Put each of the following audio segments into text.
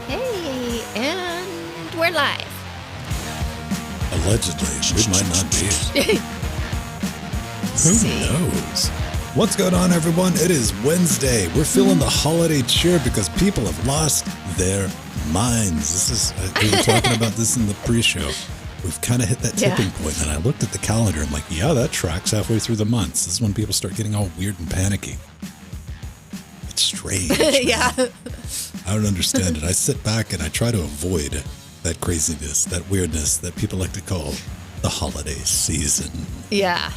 Hey, and we're live. Allegedly, we might not be. Who knows? What's going on, everyone? It is Wednesday. We're feeling the holiday cheer because people have lost their minds. This is we were talking about this in the pre-show. We've kind of hit that tipping point, and I looked at the calendar. I'm like, yeah, that tracks halfway through the months. This is when people start getting all weird and panicky. It's strange. Yeah. I don't understand it. I sit back and I try to avoid that craziness, that weirdness that people like to call the holiday season. Yeah.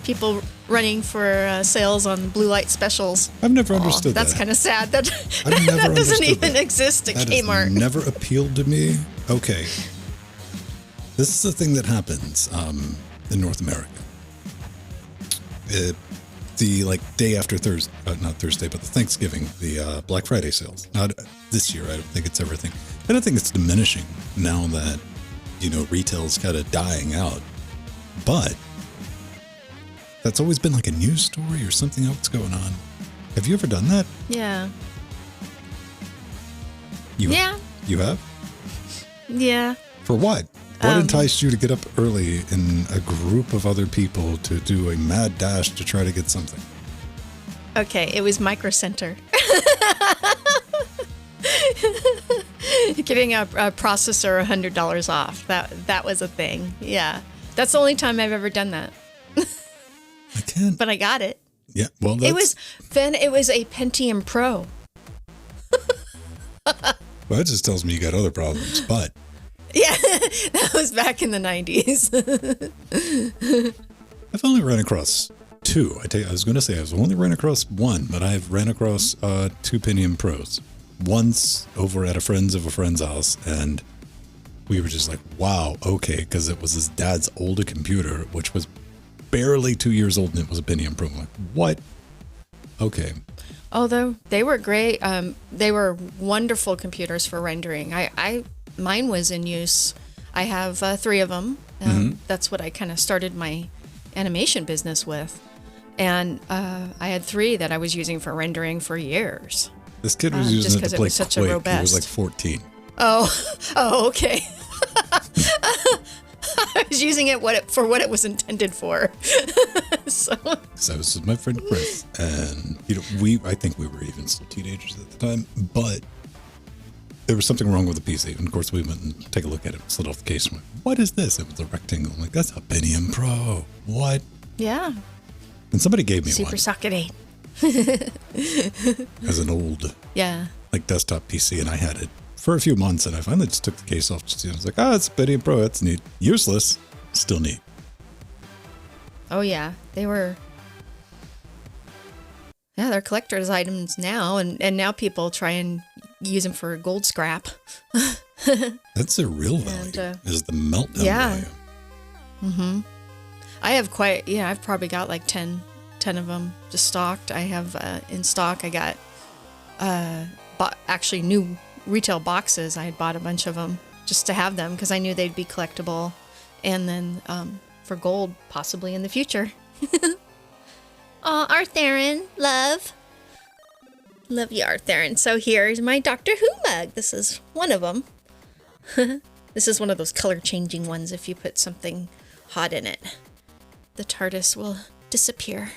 People running for sales on blue light specials. I've never understood that. That's kind of sad. That that doesn't even exist at Kmart. Has never appealed to me. Okay. This is the thing that happens in North America. The day after Thursday, not Thursday, but the Thanksgiving, the Black Friday sales. Not this year. I don't think it's everything. I don't think it's diminishing now that, retail's kind of dying out. But that's always been like a news story or something else going on. Have you ever done that? Yeah. You have? Yeah. For what? What enticed you to get up early in a group of other people to do a mad dash to try to get something? Okay, it was Micro Center. Getting a processor $100 off. That was a thing. Yeah. That's the only time I've ever done that. I can't. But I got it. Yeah, well, it was a Pentium Pro. Well, that just tells me you got other problems, but... Yeah, that was back in the 90s. I've only ran across two. I was going to say I was only ran across one, but I've ran across two Pentium Pros. Once over at a friend's house, and we were just like, wow, okay, because it was his dad's older computer, which was barely 2 years old, and it was a Pentium Pro. I'm like, what? Okay. Although they were great. They were wonderful computers for rendering. Mine was in use. I have 3 of them. That's what I kind of started my animation business with. And I had 3 that I was using for rendering for years. This kid was using it to play Quake. He was like 14. Oh, okay. I was using it for what it was intended for. So I was with my friend Chris, and I think we were even still teenagers at the time, but there was something wrong with the PC, and of course we went and take a look at it, slid off the case, and went, what is this? It was a rectangle. I'm like, that's a Pentium Pro. What? Yeah. And somebody gave me Super one. Socket 8. As an old desktop PC, and I had it for a few months, and I finally just took the case off. I was like, it's a Pentium Pro. That's neat. Useless. Still neat. Oh, yeah. They were... Yeah, they're collector's items now, and now people try and use them for gold scrap. That's their real value, is the meltdown value. Mm-hmm. I have I've probably got like 10 of them just stocked. I have in stock, I got actually new retail boxes. I had bought a bunch of them just to have them because I knew they'd be collectible. And then for gold, possibly in the future. Oh, Arthurian, love. Love you, Arthurian. So here's my Doctor Who mug. This is one of them. This is one of those color-changing ones. If you put something hot in it, the TARDIS will disappear.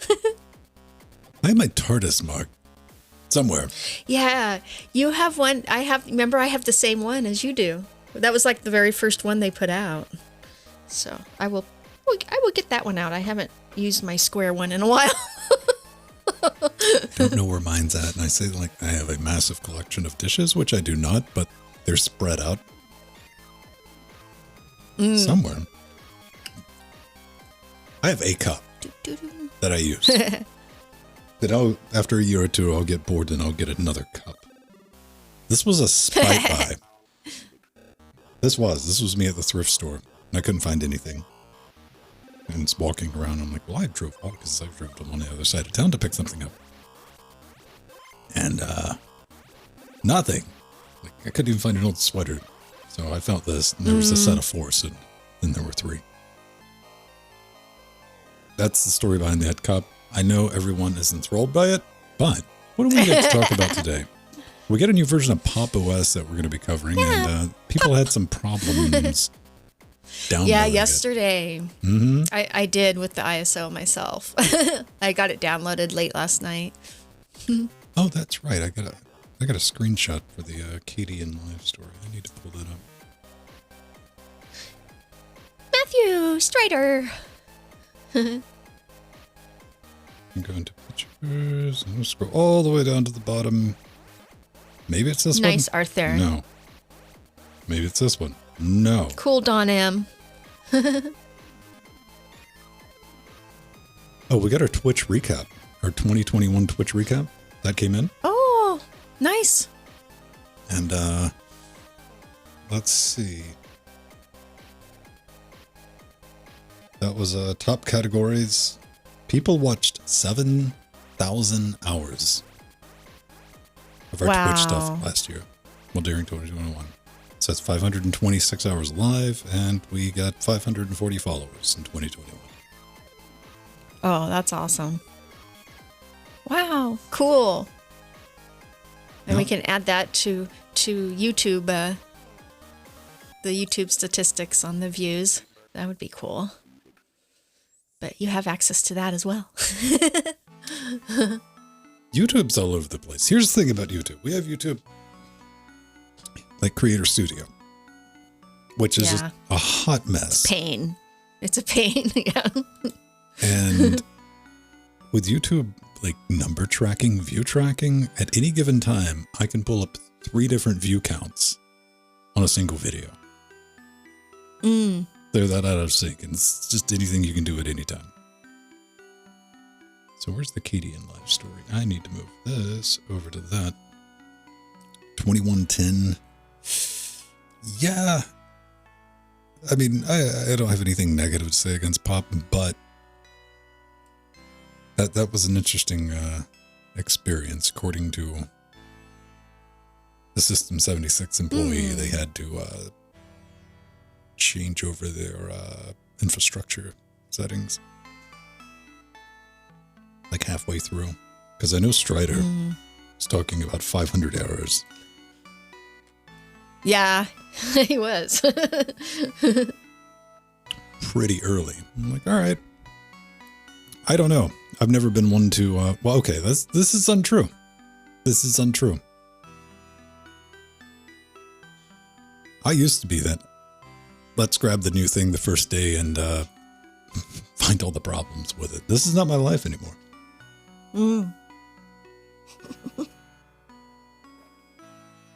I have my TARDIS mug somewhere. Yeah, you have one. Remember, I have the same one as you do. That was like the very first one they put out. So I will get that one out. I haven't used my square one in a while. Don't know where mine's at, and I say like I have a massive collection of dishes, which I do not, but they're spread out somewhere. I have a cup that I use. Then after a year or two, I'll get bored and I'll get another cup. This was a spite buy. This was me at the thrift store, and I couldn't find anything. And it's walking around. I'm like, well, I drove on the other side of town to pick something up. And nothing. Like, I couldn't even find an old sweater. So I found this, and there was a set of 4, and then there were 3. That's the story behind that cup. I know everyone is enthralled by it, but what do we get to talk about today? We got a new version of Pop! OS that we're going to be covering, and people had some problems downloading Yeah, it. yesterday. I did with the ISO myself. I got it downloaded late last night. Oh, that's right. I got a screenshot for the Katie and live story. I need to pull that up. Matthew Strider. I'm going to pictures. I'm going to scroll all the way down to the bottom. Maybe it's this one. Nice art there. No. Maybe it's this one. No. Cool, Don M. Oh, we got our Twitch recap. Our 2021 Twitch recap. That came in. Oh, nice. And let's see. That was top categories. People watched 7,000 hours of our Twitch stuff last year. Well, during 2021. So that's 526 hours live, and we got 540 followers in 2021. Oh, that's awesome. Wow, cool. And we can add that to YouTube, the YouTube statistics on the views. That would be cool. But you have access to that as well. YouTube's all over the place. Here's the thing about YouTube. We have YouTube, like Creator Studio, which is just a hot mess. Pain. It's a pain, yeah. And with YouTube, like number tracking, view tracking, at any given time, I can pull up 3 different view counts on a single video. They're that out of sync, and it's just anything you can do at any time. So where's the Katie and live story? I need to move this over to that. 2110. Yeah. I mean, I don't have anything negative to say against Pop, but that was an interesting experience. According to the System 76 employee, they had to change over their infrastructure settings like halfway through. Because I know Strider was talking about 500 errors. Yeah, he was. Pretty early. I'm like, all right. I don't know. I've never been one to, well, okay, this is untrue. This is untrue. I used to be that. Let's grab the new thing the first day and find all the problems with it. This is not my life anymore.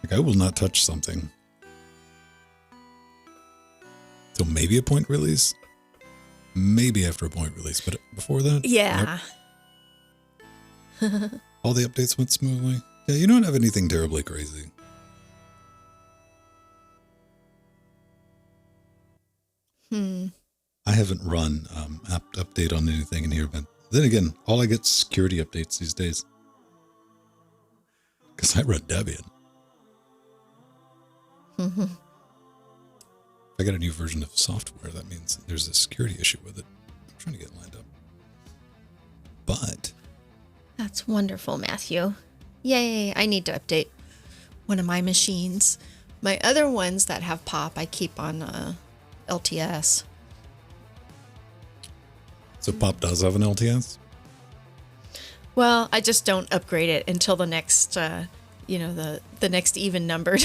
Like, I will not touch something till maybe a point release. Maybe after a point release, but before that? Yeah. Nope. All the updates went smoothly. Yeah, you don't have anything terribly crazy. I haven't run app update on anything in here, but then again, all I get is security updates these days. Because I run Debian. If I got a new version of software, that means there's a security issue with it. I'm trying to get lined up. But That's wonderful, Matthew. Yay, I need to update one of my machines. My other ones that have Pop, I keep on LTS. So Pop does have an LTS? Well, I just don't upgrade it until the next, the next even numbered.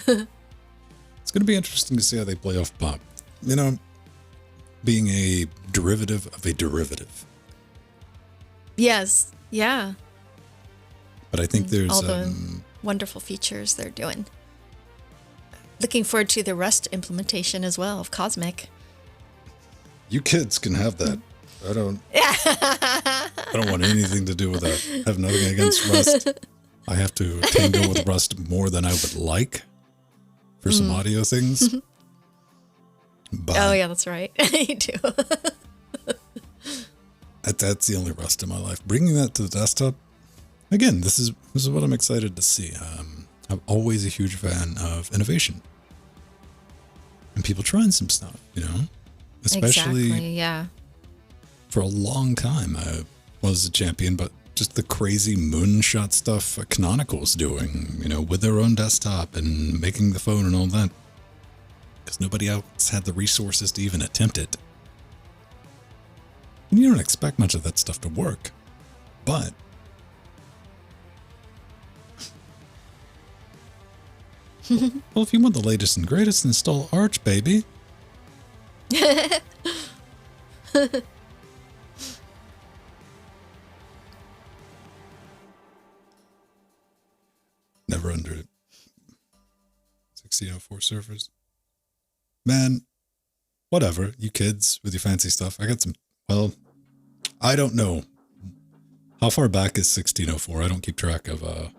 It's going to be interesting to see how they play off Pop. You know, being a derivative of a derivative. Yes, yeah. But I think there's all the wonderful features they're doing. Looking forward to the Rust implementation as well of Cosmic. You kids can have that. I don't want anything to do with that. I have nothing against Rust. I have to tango with Rust more than I would like for some audio things. But oh yeah, that's right. You do. That's the only Rust in my life. Bringing that to the desktop, again, this is what I'm excited to see. I'm always a huge fan of innovation and people trying some stuff, you know, especially exactly, yeah. for a long time, I was a champion, but just the crazy moonshot stuff Canonical's doing, you know, with their own desktop and making the phone and all that. Because nobody else had the resources to even attempt it. And you don't expect much of that stuff to work. But well, if you want the latest and greatest, install Arch, baby. Never under 1604 servers. Man, whatever. You kids with your fancy stuff. I got some, well, I don't know. How far back is 1604? I don't keep track of,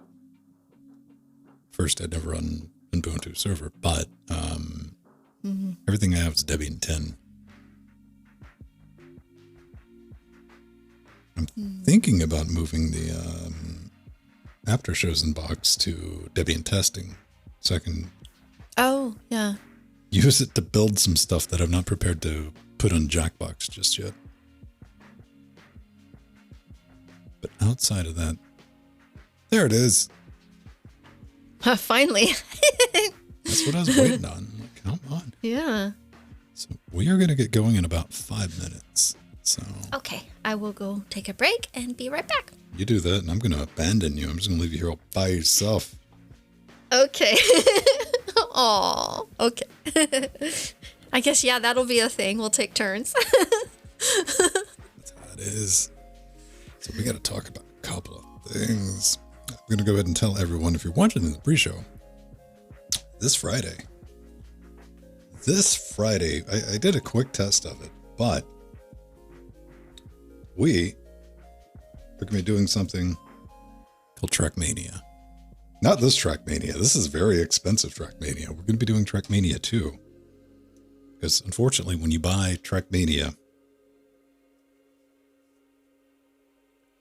first I'd never run an Ubuntu server, but everything I have is Debian 10. I'm thinking about moving the after shows inbox to Debian testing so I can use it to build some stuff that I'm not prepared to put on Jackbox just yet. But outside of that, there it is. Finally. That's what I was waiting on. Like, come on. Yeah. So we are going to get going in about 5 minutes. So okay, I will go take a break and be right back. You do that, and I'm going to abandon you. I'm just going to leave you here all by yourself. Okay. Aw, okay. I guess, yeah, that'll be a thing. We'll take turns. That's how it is. So we got to talk about a couple of things. I'm going to go ahead and tell everyone, if you're watching in the pre-show, this Friday, I did a quick test of it, but we are going to be doing something called Trackmania. Not this Trackmania. This is very expensive Trackmania. We're going to be doing Trackmania 2. Because unfortunately, when you buy Trackmania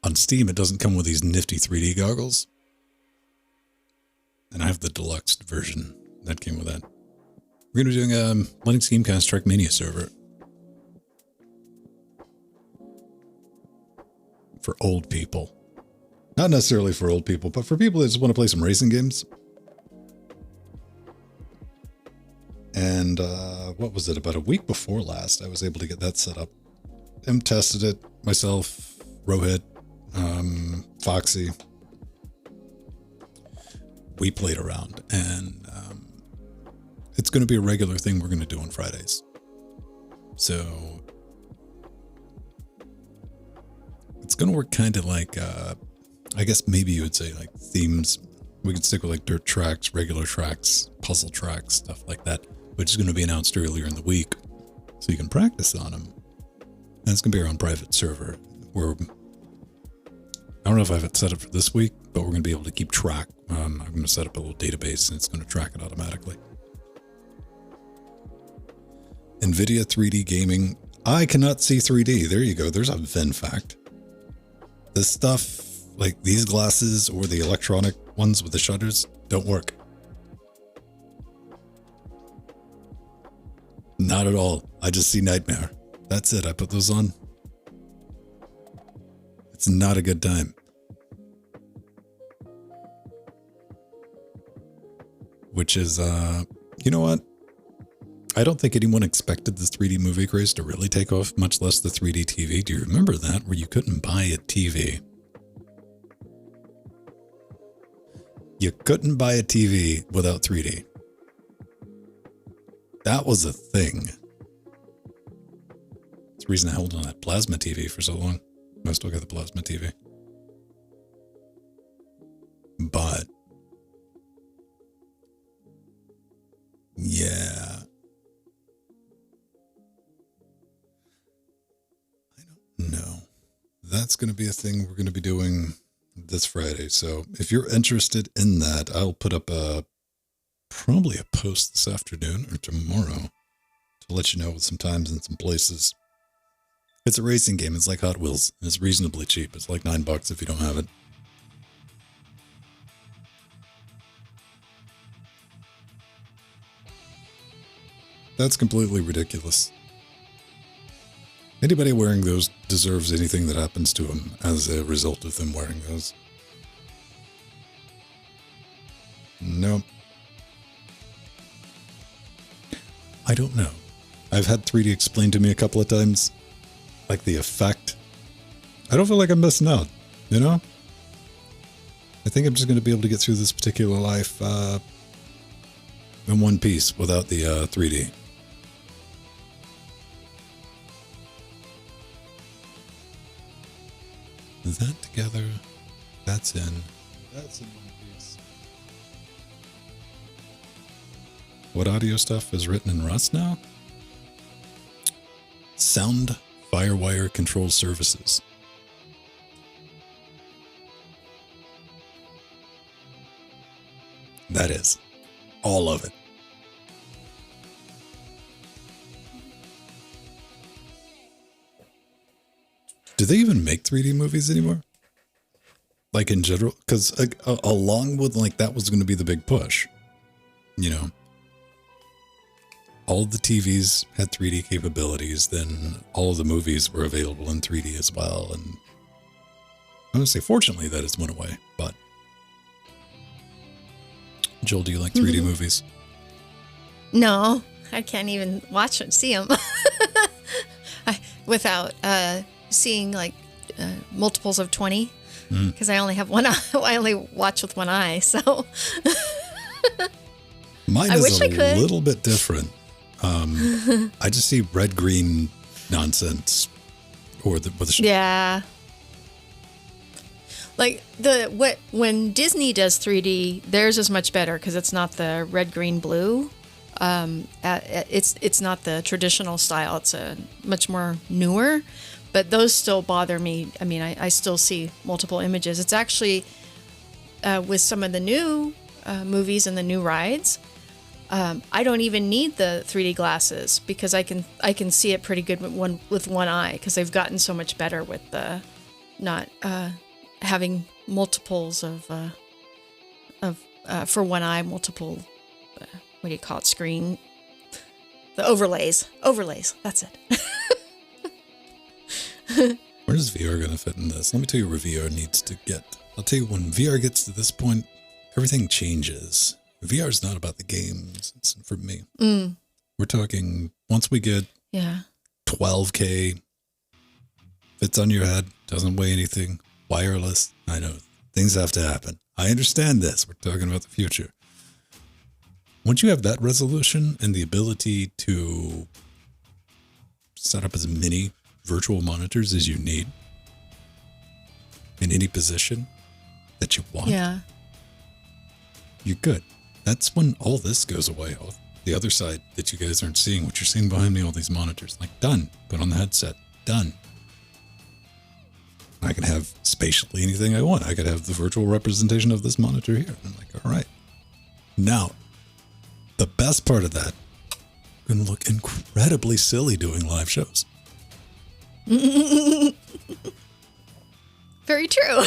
on Steam, it doesn't come with these nifty 3D goggles. And I have the deluxe version that came with that. We're going to be doing a Linux Gamecast Trackmania server. For old people. Not necessarily for old people, but for people that just want to play some racing games. And what was it? About a week before last, I was able to get that set up. And tested it myself, Rohit, Foxy. We played around, and it's going to be a regular thing we're going to do on Fridays. So it's going to work kind of like, I guess maybe you would say like themes. We could stick with like dirt tracks, regular tracks, puzzle tracks, stuff like that, which is going to be announced earlier in the week. So you can practice on them. And it's going to be our own private server where, I don't know if I have it set up for this week, but we're going to be able to keep track. I'm going to set up a little database and it's going to track it automatically. NVIDIA 3D gaming. I cannot see 3D. There you go. There's a Venn fact. This stuff, like these glasses or the electronic ones with the shutters, don't work. Not at all. I just see nightmare. That's it. I put those on. It's not a good time. Which is, you know what? I don't think anyone expected this 3D movie craze to really take off, much less the 3D TV. Do you remember that, where you couldn't buy a TV? You couldn't buy a TV without 3D. That was a thing. It's the reason I held on that plasma TV for so long. I still got the plasma TV. But yeah. I don't know. That's going to be a thing we're going to be doing this Friday. So if you're interested in that, I'll put up probably a post this afternoon or tomorrow to let you know some times and some places. It's a racing game. It's like Hot Wheels. It's reasonably cheap. It's like $9 if you don't have it. That's completely ridiculous. Anybody wearing those deserves anything that happens to them as a result of them wearing those. Nope. I don't know. I've had 3D explained to me a couple of times. Like the effect. I don't feel like I'm missing out, you know? I think I'm just going to be able to get through this particular life in one piece without the 3D. That together, that's in one piece. What audio stuff is written in Rust now? Sound Firewire Control Services. That is all of it. Do they even make 3D movies anymore? Like in general? Because along with like that was going to be the big push. You know? All the TVs had 3D capabilities, then all of the movies were available in 3D as well. And I'm going to say, fortunately, that has went away. But Joel, do you like 3D movies? No, I can't even watch and see them without seeing like multiples of 20 because I only have one eye. I only watch with one eye, so mine is a little bit different. I just see red-green nonsense, or yeah. Like when Disney does 3D, theirs is much better because it's not the red, green, blue. It's not the traditional style. It's a much more newer, but those still bother me. I mean, I still see multiple images. It's actually with some of the new movies and the new rides. I don't even need the 3D glasses because I can see it pretty good with one eye because they've gotten so much better with the not having multiples of for one eye, multiple what do you call it, screen, the overlays, that's it. Where is VR going to fit in this? Let me tell you where VR needs to get. I'll tell you, when VR gets to this point, everything changes. VR is not about the games. It's for me. We're talking, once we get 12K, fits on your head, doesn't weigh anything, wireless. I know, things have to happen. I understand this. We're talking about the future. Once you have that resolution and the ability to set up as many virtual monitors as you need in any position that you want, you're good. That's when all this goes away. All the other side that you guys aren't seeing, what you're seeing behind me, all these monitors, like done. Put on the headset, done. I can have spatially anything I want. I could have the virtual representation of this monitor here. I'm like, all right. Now, the best part of that, I'm going to look incredibly silly doing live shows. Very true.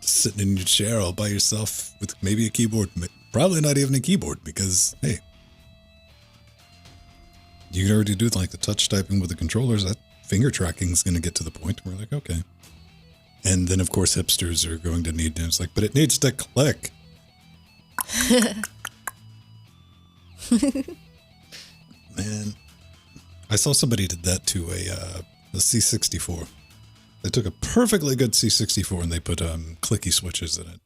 Sitting in your chair all by yourself with maybe a keyboard, probably not even a keyboard because, hey, you can already do like the touch typing with the controllers. That finger tracking is going to get to the point where we're like, okay. And then, of course, hipsters are going to need to, it's like, but it needs to click. Man, I saw somebody did that to a C64. They took a perfectly good C64 and they put clicky switches in it.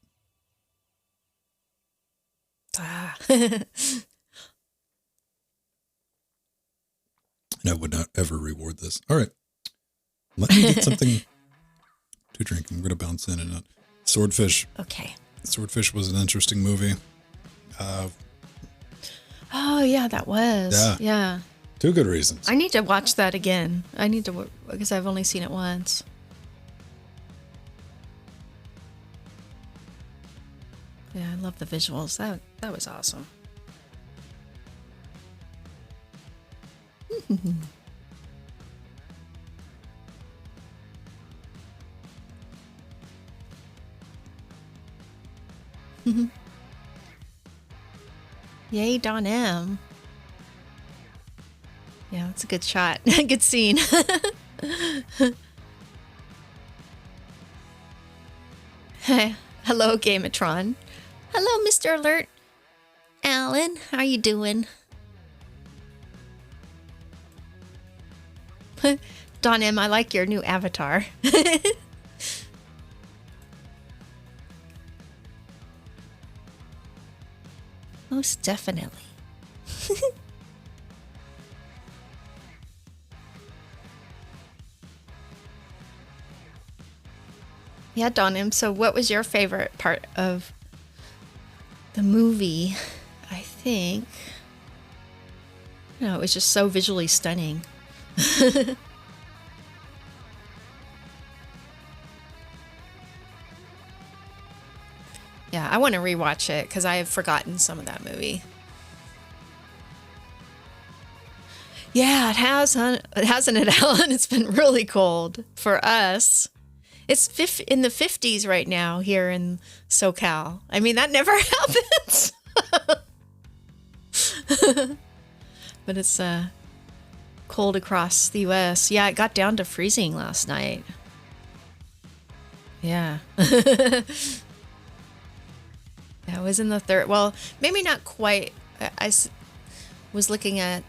And I would not ever reward this. All right. Let me get something to drink. I'm going to bounce in and out. Swordfish. Okay. Swordfish was an interesting movie. Oh, yeah, that was. Yeah. Two good reasons. I need to watch that again. Because I've only seen it once. Yeah, I love the visuals. That was awesome. Yay, Don M. That's a good shot. Good scene. Hello, Gamatron. Hello, Mr. Alert. Alan, how you doing? Don M, I like your new avatar. Most definitely. Yeah, Don M, so what was your favorite part of the movie? I think, it was just so visually stunning. Yeah, I want to rewatch it because I have forgotten some of that movie. Yeah, it has, huh? Hasn't it, Alan? It's been really cold for us. It's in the 50s right now here in SoCal. I mean, that never happens. But it's cold across the U.S. Yeah, it got down to freezing last night. Yeah. Yeah, it was in the third. Well, maybe not quite. I was looking at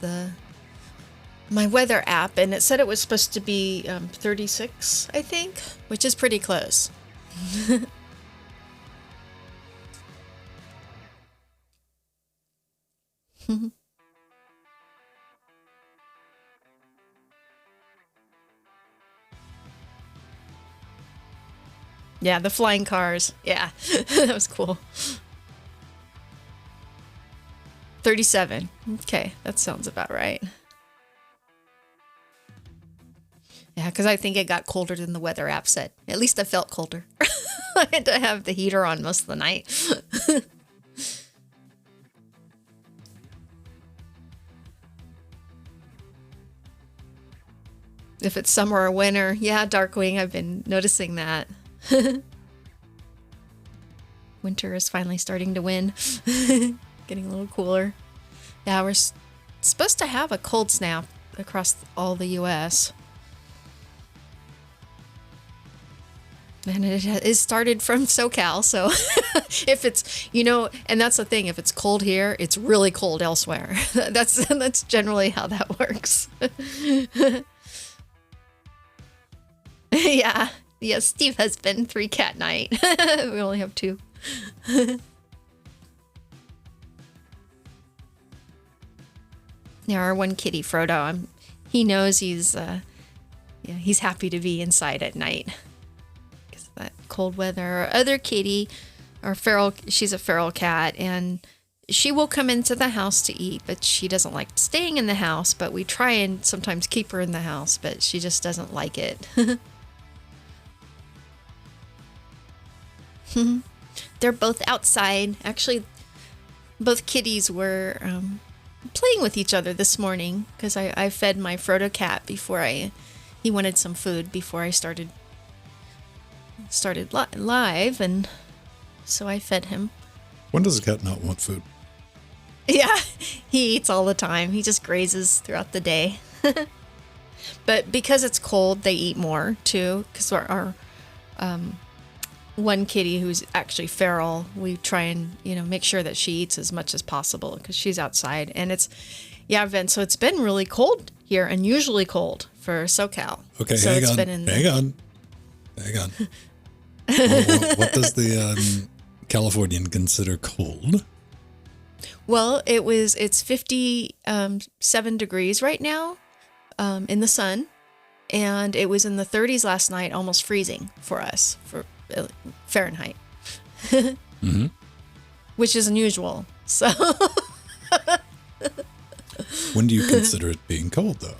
my weather app, and it said it was supposed to be 36, I think, which is pretty close. Yeah, the flying cars. Yeah, that was cool. 37. Okay, that sounds about right. Yeah, because I think it got colder than the weather app said. At least I felt colder. I had to have the heater on most of the night. If it's summer or winter, yeah, Darkwing, I've been noticing that. Winter is finally starting to win. Getting a little cooler. Yeah, we're supposed to have a cold snap across all the U.S. And it started from SoCal, so if it's, and that's the thing, if it's cold here, it's really cold elsewhere. That's generally how that works. Yeah. Yes, Steve husband, 3 cat night. We only have 2. Yeah, our one kitty, Frodo, he knows he's happy to be inside at night. Because of that cold weather. Our other kitty, she's a feral cat, and she will come into the house to eat, but she doesn't like staying in the house, but we try and sometimes keep her in the house, but she just doesn't like it. They're both outside. Actually, both kitties were playing with each other this morning because I fed my Frodo cat before he wanted some food before I started live, and so I fed him. When does a cat not want food? Yeah, he eats all the time. He just grazes throughout the day. But because it's cold, they eat more too. Because our one kitty who's actually feral, we try and make sure that she eats as much as possible because she's outside. And Vince, so it's been really cold here, unusually cold for SoCal. Okay, so hang on. What does the Californian consider cold? Well, it's 57 degrees right now in the sun, and it was in the 30s last night, almost freezing for us for Fahrenheit. Mm-hmm. Which is unusual. So when do you consider it being cold, though?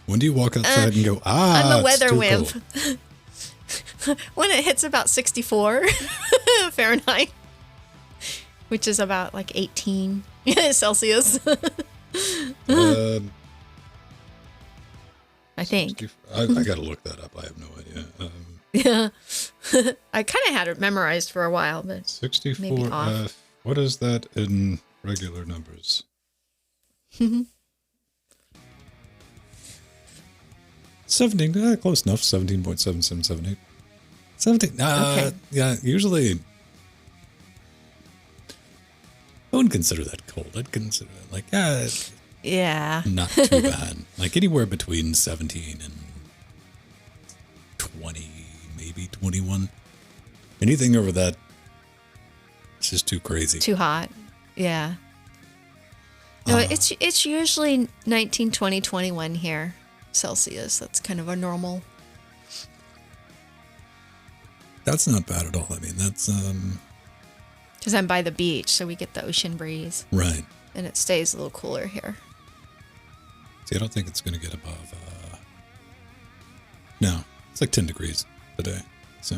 When do you walk outside and go, I'm a weather wimp. Cold. When it hits about 64 Fahrenheit, which is about like 18 Celsius. I think. I got to look that up. I have no idea. Yeah. I kind of had it memorized for a while, but 64 maybe off. What is that in regular numbers? 17, close enough. 17.7778. 17. Okay. Yeah, usually I wouldn't consider that cold. I'd consider it like, Yeah. not too bad. Like anywhere between 17 and 20, maybe 21. Anything over that, it's just too crazy. Too hot. Yeah. No, it's usually 19, 20, 21 here, Celsius. That's kind of a normal. That's not bad at all. I mean, that's Because I'm by the beach, so we get the ocean breeze. right. And it stays a little cooler here. See, I don't think it's going to get above. No, it's like 10 degrees today. So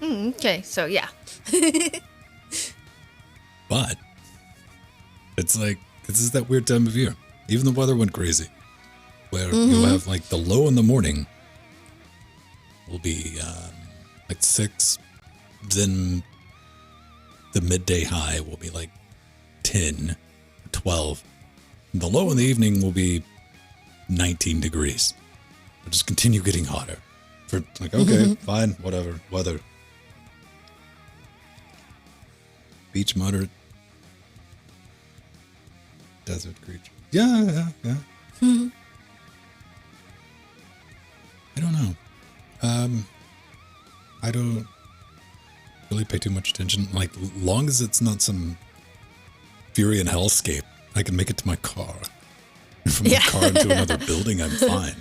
Okay, so yeah. but it's like this is that weird time of year. Even the weather went crazy, where you'll have like the low in the morning will be like 6, then the midday high will be like 10, 12. The low in the evening will be 19 degrees. It'll just continue getting hotter. For like, okay, fine, whatever, weather. Beach moderate. Desert creature. Yeah. I don't know. I don't really pay too much attention. Like, long as it's not some fury and hellscape, I can make it to my car. And from the car into another building, I'm fine.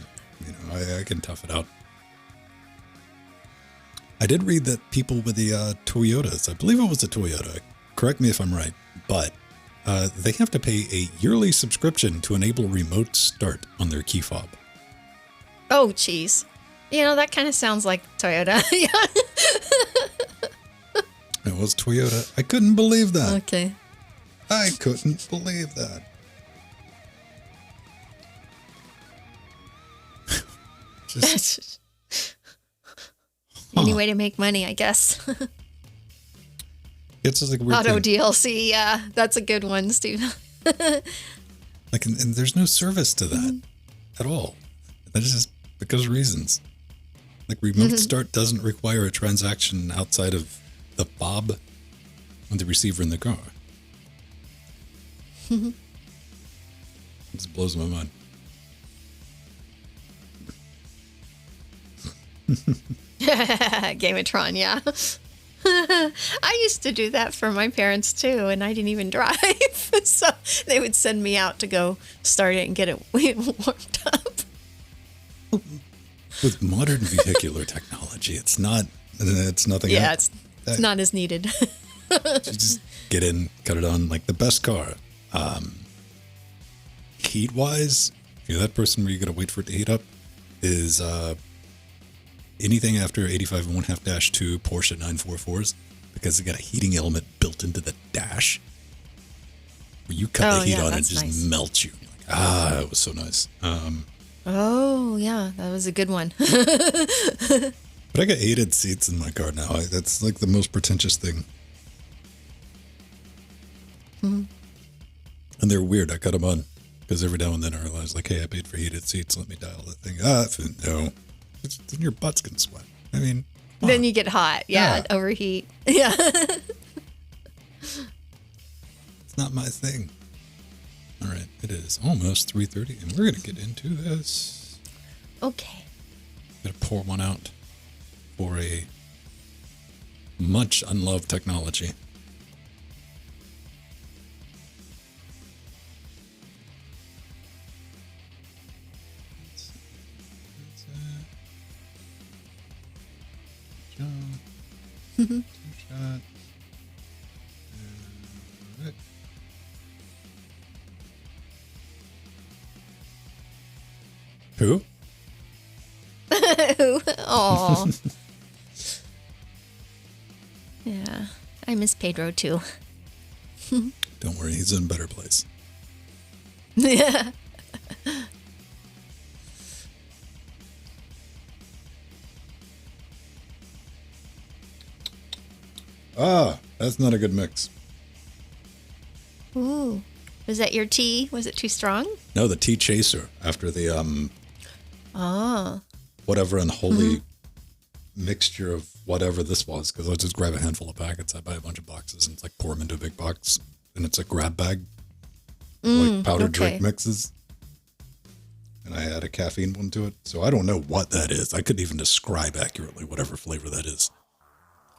You know, I can tough it out. I did read that people with the Toyotas, I believe it was a Toyota, correct me if I'm right, but they have to pay a yearly subscription to enable remote start on their key fob. Oh, geez. You know, that kind of sounds like Toyota. Yeah. It was Toyota. I couldn't believe that. Okay. I couldn't believe that. Just, Any way to make money, I guess. it's just like a weird Auto thing. DLC, yeah. That's a good one, Steve. Like, and there's no service to that at all. That's just because of reasons. Like, remote start doesn't require a transaction outside of the fob and the receiver in the car. It just blows my mind. Game of Tron, yeah. I used to do that for my parents too, and I didn't even drive. So they would send me out to go start it and get it warmed up. With modern vehicular technology, it's nothing. Yeah, it's not as needed. You just get in, cut it on, like the best car. Heat wise, if you're that person where you gotta wait for it to heat up, is anything after 85.5-2 Porsche 944s, because they got a heating element built into the dash. Where you cut the heat on, it just melts you. Like, it was so nice. Oh, yeah, that was a good one. But I got heated seats in my car now. That's like the most pretentious thing. And they're weird. I cut them on because every now and then I realize, like, hey, I paid for heated seats. Let me dial that thing. No. Then your butt's going to sweat. I mean, then you get hot. Yeah, overheat. Yeah. It's not my thing. All right, it is almost 3:30, and we're going to get into this. Okay. Going to pour one out for a much unloved technology. Two shot. Right. Who? Oh. Yeah. I miss Pedro too. Don't worry, he's in a better place. Yeah. That's not a good mix. Ooh. Was that your tea? Was it too strong? No, the tea chaser after the whatever unholy mixture of whatever this was, because I just grab a handful of packets. I buy a bunch of boxes and it's like pour them into a big box, and it's a grab bag, like powdered drink mixes. And I add a caffeine one to it, so I don't know what that is. I couldn't even describe accurately whatever flavor that is.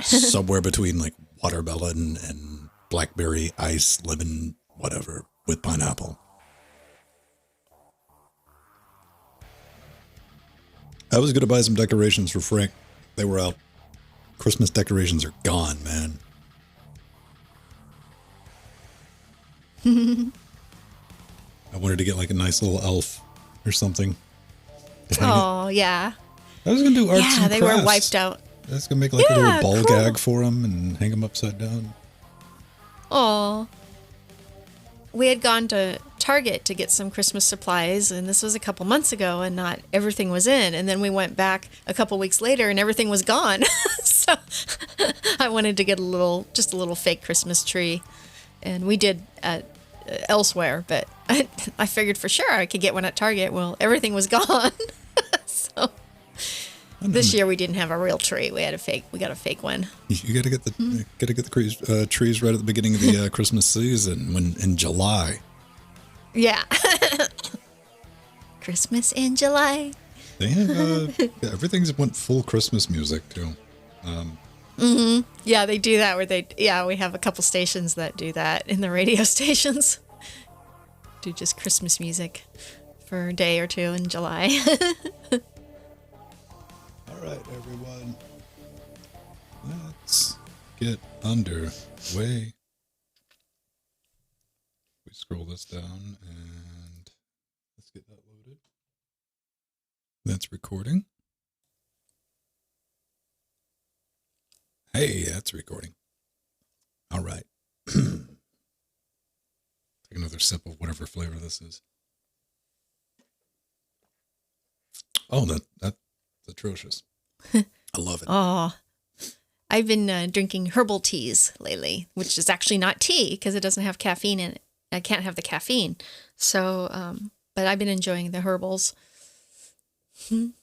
Somewhere between like watermelon and blackberry, ice, lemon, whatever, with pineapple. I was going to buy some decorations for Frank. They were out. Christmas decorations are gone, man. I wanted to get like a nice little elf or something. Oh, yeah. I was going to do arts and crafts. Yeah, they were wiped out. I was going to make like a little ball gag for him and hang him upside down. Oh. We had gone to Target to get some Christmas supplies, and this was a couple months ago, and not everything was in. And then we went back a couple weeks later, and everything was gone. So I wanted to get just a little fake Christmas tree, and we did elsewhere. But I figured for sure I could get one at Target. Well, everything was gone. So this year we didn't have a real tree. We got a fake one. You got to get the trees right at the beginning of the Christmas season, when in July. Yeah. Christmas in July. They have everything's went full Christmas music too. Yeah, they do that we have a couple stations that do that in the radio stations. Do just Christmas music for a day or two in July. All right, everyone. Let's get underway. We scroll this down and let's get that loaded. That's recording. Hey, that's recording. All right. Take another sip of whatever flavor this is. Oh, that's atrocious. I love it. Oh, I've been drinking herbal teas lately, which is actually not tea because it doesn't have caffeine in it. I can't have the caffeine. So, but I've been enjoying the herbals. Hippie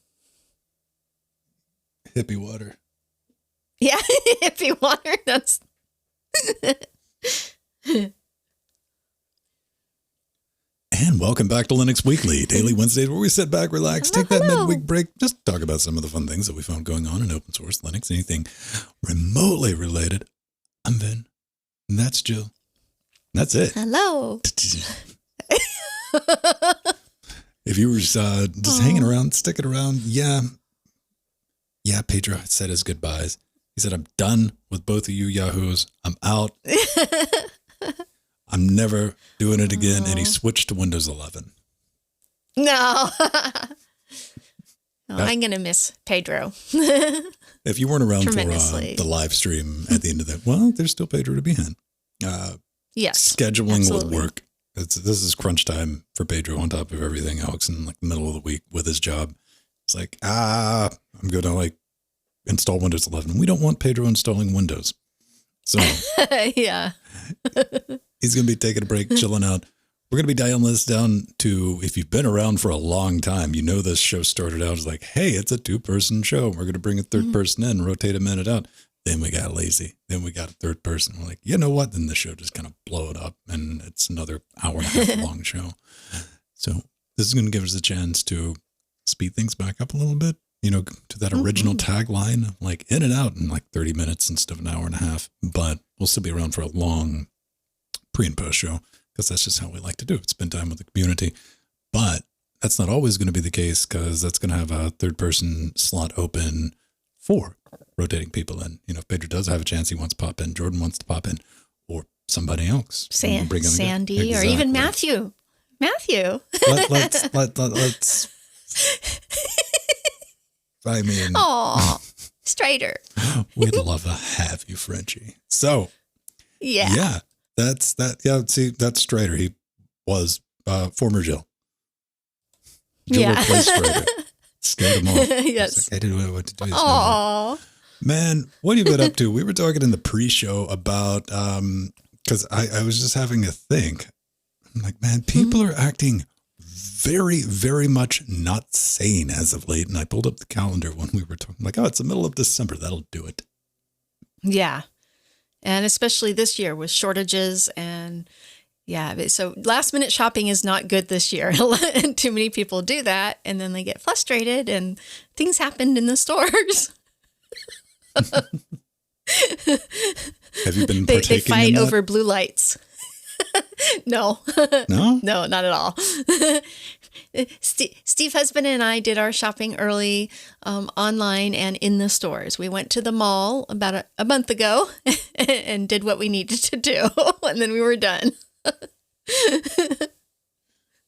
water. Yeah, hippie water. That's. And welcome back to Linux Weekly, daily Wednesdays where we sit back, relax, take that midweek break, just talk about some of the fun things that we found going on in open source Linux, anything remotely related. I'm Vin, and that's Jill. That's it. Hello. If you were just hanging around, sticking around, yeah, Pedro said his goodbyes. He said, I'm done with both of you yahoos. I'm out. I'm never doing it again. And he switched to Windows 11. No. I'm going to miss Pedro. If you weren't around for the live stream at the end of that, well, there's still Pedro to be in. Yes. Scheduling with work. This is crunch time for Pedro on top of everything else in like the middle of the week with his job. It's like, I'm going to like install Windows 11. We don't want Pedro installing Windows. So yeah. He's going to be taking a break, chilling out. We're going to be dialing this down to, if you've been around for a long time, you know this show started out as like, hey, it's a two-person show. We're going to bring a third person in, rotate a minute out. Then we got lazy. Then we got a third person. We're like, you know what? Then the show just kind of blow it up, and it's another hour and a half long show. So this is going to give us a chance to speed things back up a little bit, you know, to that original tagline, like in and out in like 30 minutes instead of an hour and a half. But we'll still be around for a long pre and post show because that's just how we like to do it. Spend time with the community. But that's not always going to be the case because that's going to have a third person slot open for rotating people in. You know, if Pedro does have a chance, he wants to pop in, Jordan wants to pop in, or somebody else. Sandy, or even Matthew. Let's I mean, aw, Strider. We'd love to have you, Frenchie. So, yeah, that's that. Yeah, see, that's Strider. He was former Jill. Jill replaced Strider. Scared him off. Yes, like, I didn't know what to do. Aww. Man, what have you been up to? We were talking in the pre-show about because I was just having a think. I'm like, man, people are acting very, very much not sane as of late. And I pulled up the calendar when we were talking, like, oh, it's the middle of December. That'll do it. Yeah. And especially this year with shortages and so last minute shopping is not good this year. Too many people do that and then they get frustrated and things happened in the stores. Have you been They partaking fight in that? over blue lights. No. No? No, not at all. Steve husband and I did our shopping early online and in the stores. We went to the mall about a month ago and did what we needed to do. And then we were done.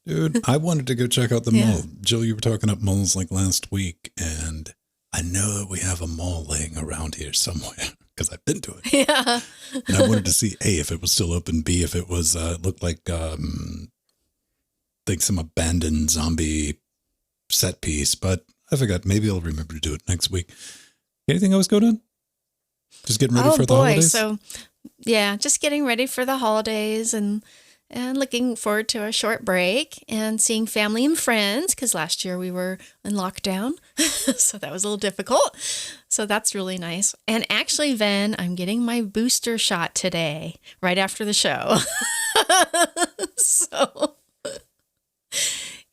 Dude, I wanted to go check out the mall. Jill, you were talking up malls like last week, and I know that we have a mall laying around here somewhere because I've been to it. Yeah. And I wanted to see A, if it was still open, B, if it was looked like some abandoned zombie set piece, but I forgot. Maybe I'll remember to do it next week. Anything else going on? Just getting ready for the holidays? So just getting ready for the holidays and looking forward to a short break and seeing family and friends because last year we were in lockdown. So that was a little difficult. So that's really nice. And actually, Ven, I'm getting my booster shot today, right after the show. So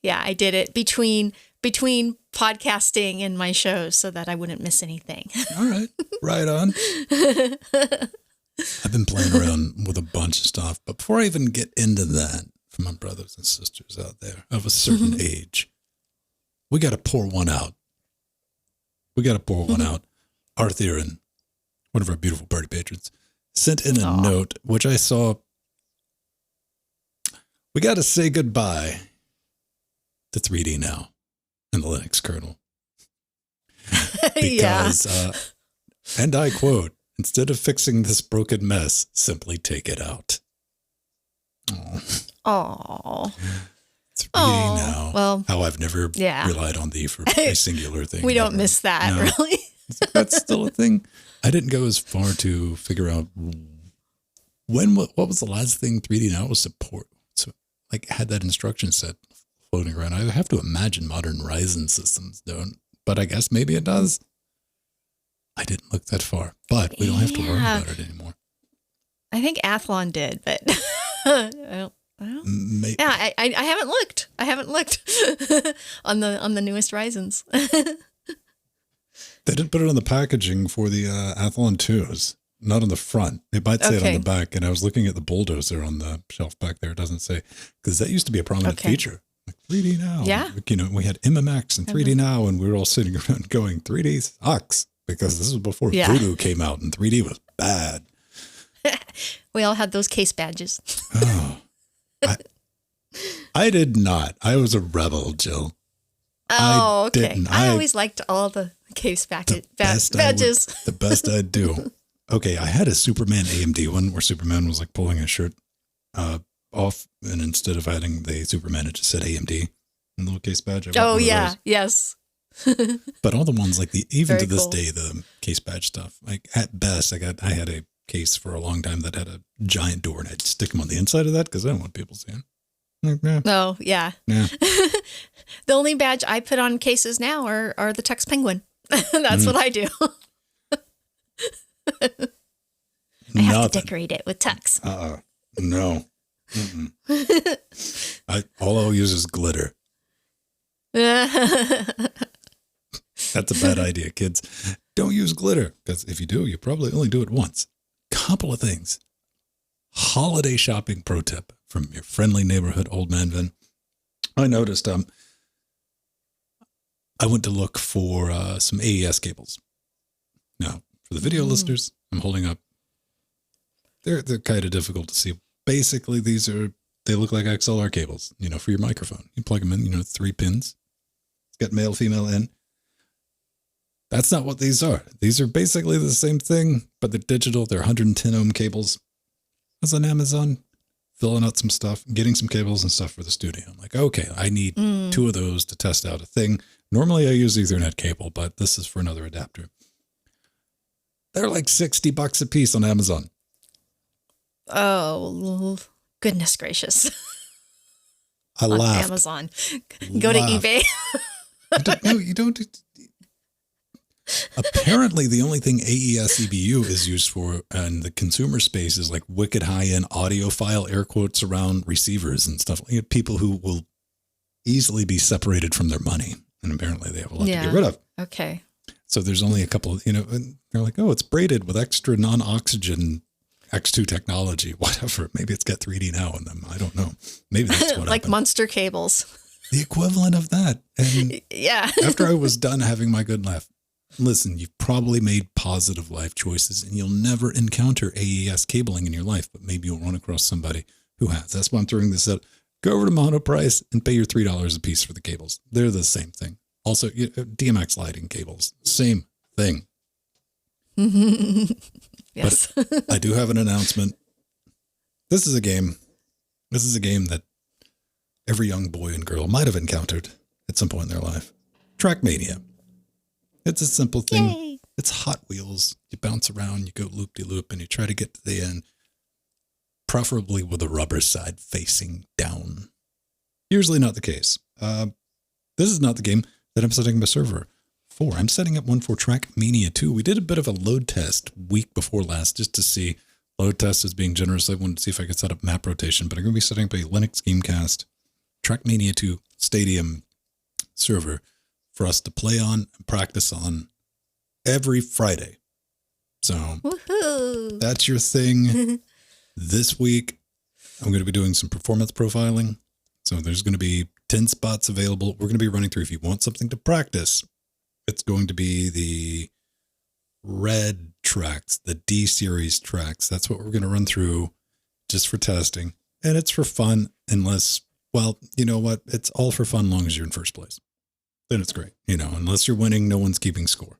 yeah, I did it between podcasting and my shows so that I wouldn't miss anything. All right. Right on. I've been playing around with a bunch of stuff, but before I even get into that, for my brothers and sisters out there of a certain age, we got to pour one out. Arthurian, one of our beautiful party patrons, sent in a note, which I saw. We got to say goodbye to 3D now and the Linux kernel. Because, and I quote, instead of fixing this broken mess, simply take it out. Oh. 3D now. Well, how I've never relied on thee for a singular thing. We don't miss that, really. That's still a thing. I didn't go as far to figure out what was the last thing 3D now was support. So, like, had that instruction set floating around. I have to imagine modern Ryzen systems don't, but I guess maybe it does. I didn't look that far, but we don't have to worry about it anymore. I think Athlon did, but I don't know. Maybe. Yeah, I haven't looked. I haven't looked on the newest Ryzens. They did put it on the packaging for the Athlon 2s, not on the front. It might say it on the back, and I was looking at the bulldozer on the shelf back there. It doesn't say, because that used to be a prominent feature. Like 3D now. Yeah. Like, we had MMX and 3D now, and we were all sitting around going, 3D sucks, because this was before Voodoo came out, and 3D was bad. We all had those case badges. Oh, I did not. I was a rebel, Jill. Oh, okay. Didn't. I always liked all the case badges. The best I'd do. Okay, I had a Superman AMD one where Superman was like pulling his shirt off, and instead of having the Superman, it just said AMD in the little case badge. Oh, yeah. Yes. But all the ones like even Very to this cool. day, the case badge stuff, like at best, I had a case for a long time that had a giant door, and I'd stick them on the inside of that because I don't want people seeing. Like, Oh, yeah. Yeah. The only badge I put on cases now are the Tux Penguin. That's what I do. I have to decorate it with Tux. No. All I'll use is glitter. That's a bad idea, kids. Don't use glitter, because if you do, you probably only do it once. Couple of things. Holiday shopping pro tip from your friendly neighborhood old man Vin. I noticed I went to look for some AES cables. Now, for the video listeners, I'm holding up. They're kind of difficult to see. Basically, they look like XLR cables, for your microphone. You plug them in, 3 pins. It's got male, female in. That's not what these are. These are basically the same thing, but they're digital. They're 110 ohm cables. I was on Amazon, filling out some stuff, getting some cables and stuff for the studio. I'm like, okay, I need 2 of those to test out a thing. Normally I use Ethernet cable, but this is for another adapter. They're like $60 a piece on Amazon. Oh, goodness gracious. I on laughed. Amazon. Go to eBay. No, you don't. Apparently, the only thing AES EBU is used for in the consumer space is like wicked high-end audiophile, air quotes, around receivers and stuff. You know, people who will easily be separated from their money. And apparently they have a lot to get rid of. Okay. So there's only a couple, and they're like, oh, it's braided with extra non-oxygen X2 technology, whatever. Maybe it's got 3D now in them. I don't know. Maybe that's what like happened. monster cables. The equivalent of that. And yeah. after I was done having my good laugh, listen, you've probably made positive life choices and you'll never encounter AES cabling in your life, but maybe you'll run across somebody who has. That's why I'm throwing this out. Go over to Monoprice and pay your $3 a piece for the cables. They're the same thing. Also, DMX lighting cables, same thing. Yes. But I do have an announcement. This is a game. This is a game that every young boy and girl might have encountered at some point in their life. Trackmania. It's a simple thing. Yay. It's Hot Wheels. You bounce around, you go loop-de-loop, and you try to get to the end, preferably with the rubber side facing down. Usually not the case. This is not the game that I'm setting up a server for. I'm setting up one for Trackmania 2. We did a bit of a load test week before last just to see. Load test is being generous. I wanted to see if I could set up map rotation, but I'm going to be setting up a Linux Gamecast Trackmania 2 Stadium server for us to play on and practice on every Friday. So Woohoo. That's your thing. This week, I'm going to be doing some performance profiling. So there's going to be 10 spots available. We're going to be running through. If you want something to practice, it's going to be the red tracks, the D series tracks. That's what we're going to run through just for testing. And it's for fun unless, well, you know what? It's all for fun long as you're in first place. Then it's great. Unless you're winning, no one's keeping score.